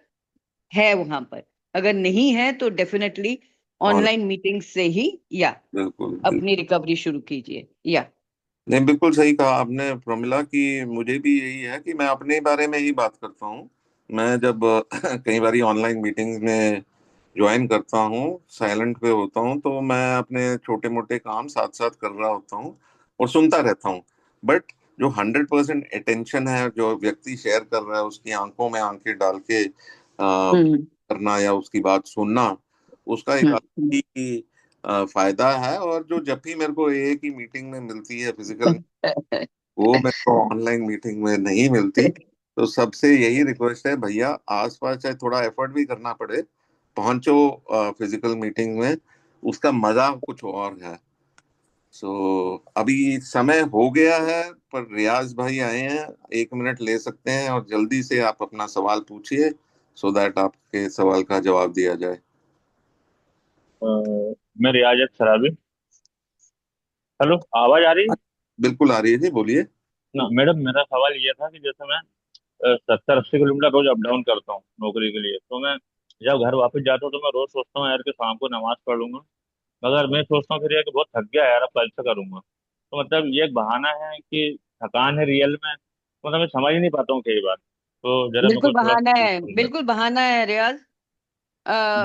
है वहां पर। अगर नहीं है तो डेफिनेटली और ऑनलाइन मीटिंग से ही या बिल्कुल बिल्कुल। अपनी रिकवरी शुरू कीजिए। या नहीं, बिल्कुल सही कहा आपने प्रमिला, कि मुझे भी यही है कि मैं अपने बारे में ही बात करता हूँ। मैं जब कई बार ऑनलाइन मीटिंग्स में ज्वाइन करता हूँ, साइलेंट पे होता हूँ, तो मैं अपने छोटे मोटे काम साथ साथ कर रहा होता हूँ और सुनता रहता हूँ। बट जो 100% अटेंशन है, जो व्यक्ति शेयर कर रहा है, उसकी आंखों में आंखें डाल के हम्म करना या उसकी बात सुनना, उसका एक हम्म अलग ही फायदा है। और जो जब भी मेरे को एक ही मीटिंग में मिलती है फिजिकल, वो मेरे को ऑनलाइन मीटिंग में नहीं मिलती। तो सबसे यही रिक्वेस्ट है, भैया आसपास चाहे थोड़ा एफर्ट भी करना पड़े, पहुंचो फिजिकल मीटिंग में। उसका मजा कुछ और है। सो अभी समय हो गया है, पर रियाज भाई आए हैं, 1 मिनट ले सकते हैं और जल्दी से आप अपना सवाल पूछिए, सो दैट आपके सवाल का जवाब दिया जाए। अ, मैं रियाजत सराबी। हेलो, आवाज आ रही है? बिल्कुल आ रही है जी, बोलिए। ना मैडम, मेरा सवाल ये था कि जैसे मैं 70-80 किलोमीटर रोज अप डाउन करता हूँ नौकरी के लिए, तो मैं जब घर वापस जाता हूँ तो मैं रोज सोचता हूँ यार कि शाम को नमाज पढ़ लूंगा। मगर मैं सोचता हूँ फिर यार कि बहुत थक गया यार, अब कल से करूंगा। तो मतलब ये एक बहाना है कि थकान है रियल में? मतलब मैं समझ ही नहीं पाता हूँ कई बार। तो जरा मेरे बिल्कुल को थोड़ा बहाना सा है, समझा। बिल्कुल बहाना है रियाज।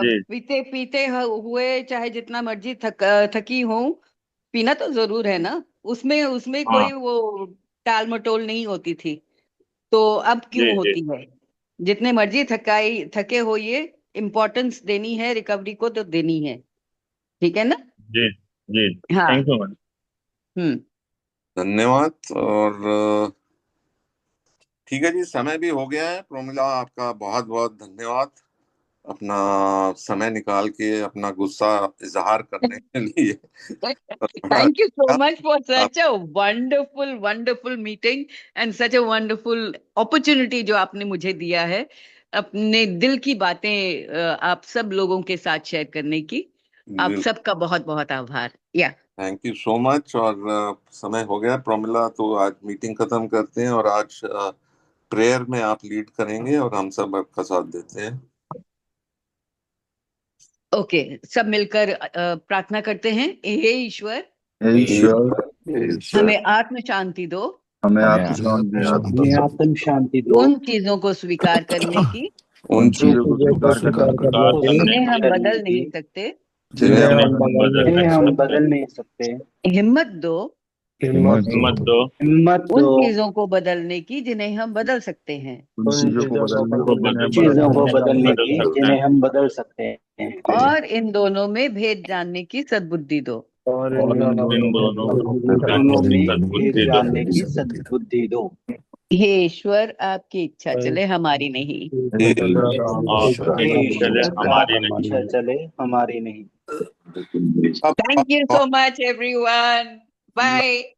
जी। पीते पीते हुए चाहे जितना मर्जी थकी हो, पीना तो जरूर है ना। उसमें उसमें हाँ। कोई वो टाल मटोल नहीं होती थी, तो अब जी क्यों जी होती है? जितने मर्जी थके होइए, इम्पोर्टेंस देनी है रिकवरी को तो देनी है। ठीक है ना? जी जी। हाँ। Thank you madam. हम्म धन्यवाद। और ठीक है जी, समय भी हो गया है। प्रोमिला, आपका बहुत बहुत धन्यवाद अपना समय निकाल के अपना गुस्सा इजहार करने के लिए। बड़ा थैंक यू सो अच्छा। मच फॉर आप such a wonderful wonderful meeting and such a wonderful opportunity जो आपने मुझे दिया है अपने दिल की बातें आप सब लोगों के साथ शेयर करने की। आप सबका बहुत बहुत आभार। या थैंक यू सो मच। और समय हो गया प्रोमिला, तो आज मीटिंग खत्म करते हैं। और आज प्रेयर में आप लीड करेंगे और हम सब आपका साथ देते हैं। ओके, सब मिलकर प्रार्थना करते हैं। हे ईश्वर, हमें आत्म शांति दो, हमें आत्म शांति दो, उन चीजों को स्वीकार करने की उन चीजों को स्वीकार करने जिन्हें हम बदल नहीं सकते, जिन्हें हम बदल नहीं सकते। हिम्मत दो हिम्मत दो उन चीजों को बदलने की जिन्हें हम बदल सकते हैं, उन चीजों को बदलने की जिन्हें हम बदल सकते हैं, और इन दोनों में भेद जानने की सद्बुद्धि दो। और इन दोनों में भेद जानने की सद्बुद्धि दो। हे ईश्वर, आपकी इच्छा चले हमारी नहीं। इच्छा चले हमारी नहीं। Thank you so much, everyone. Bye.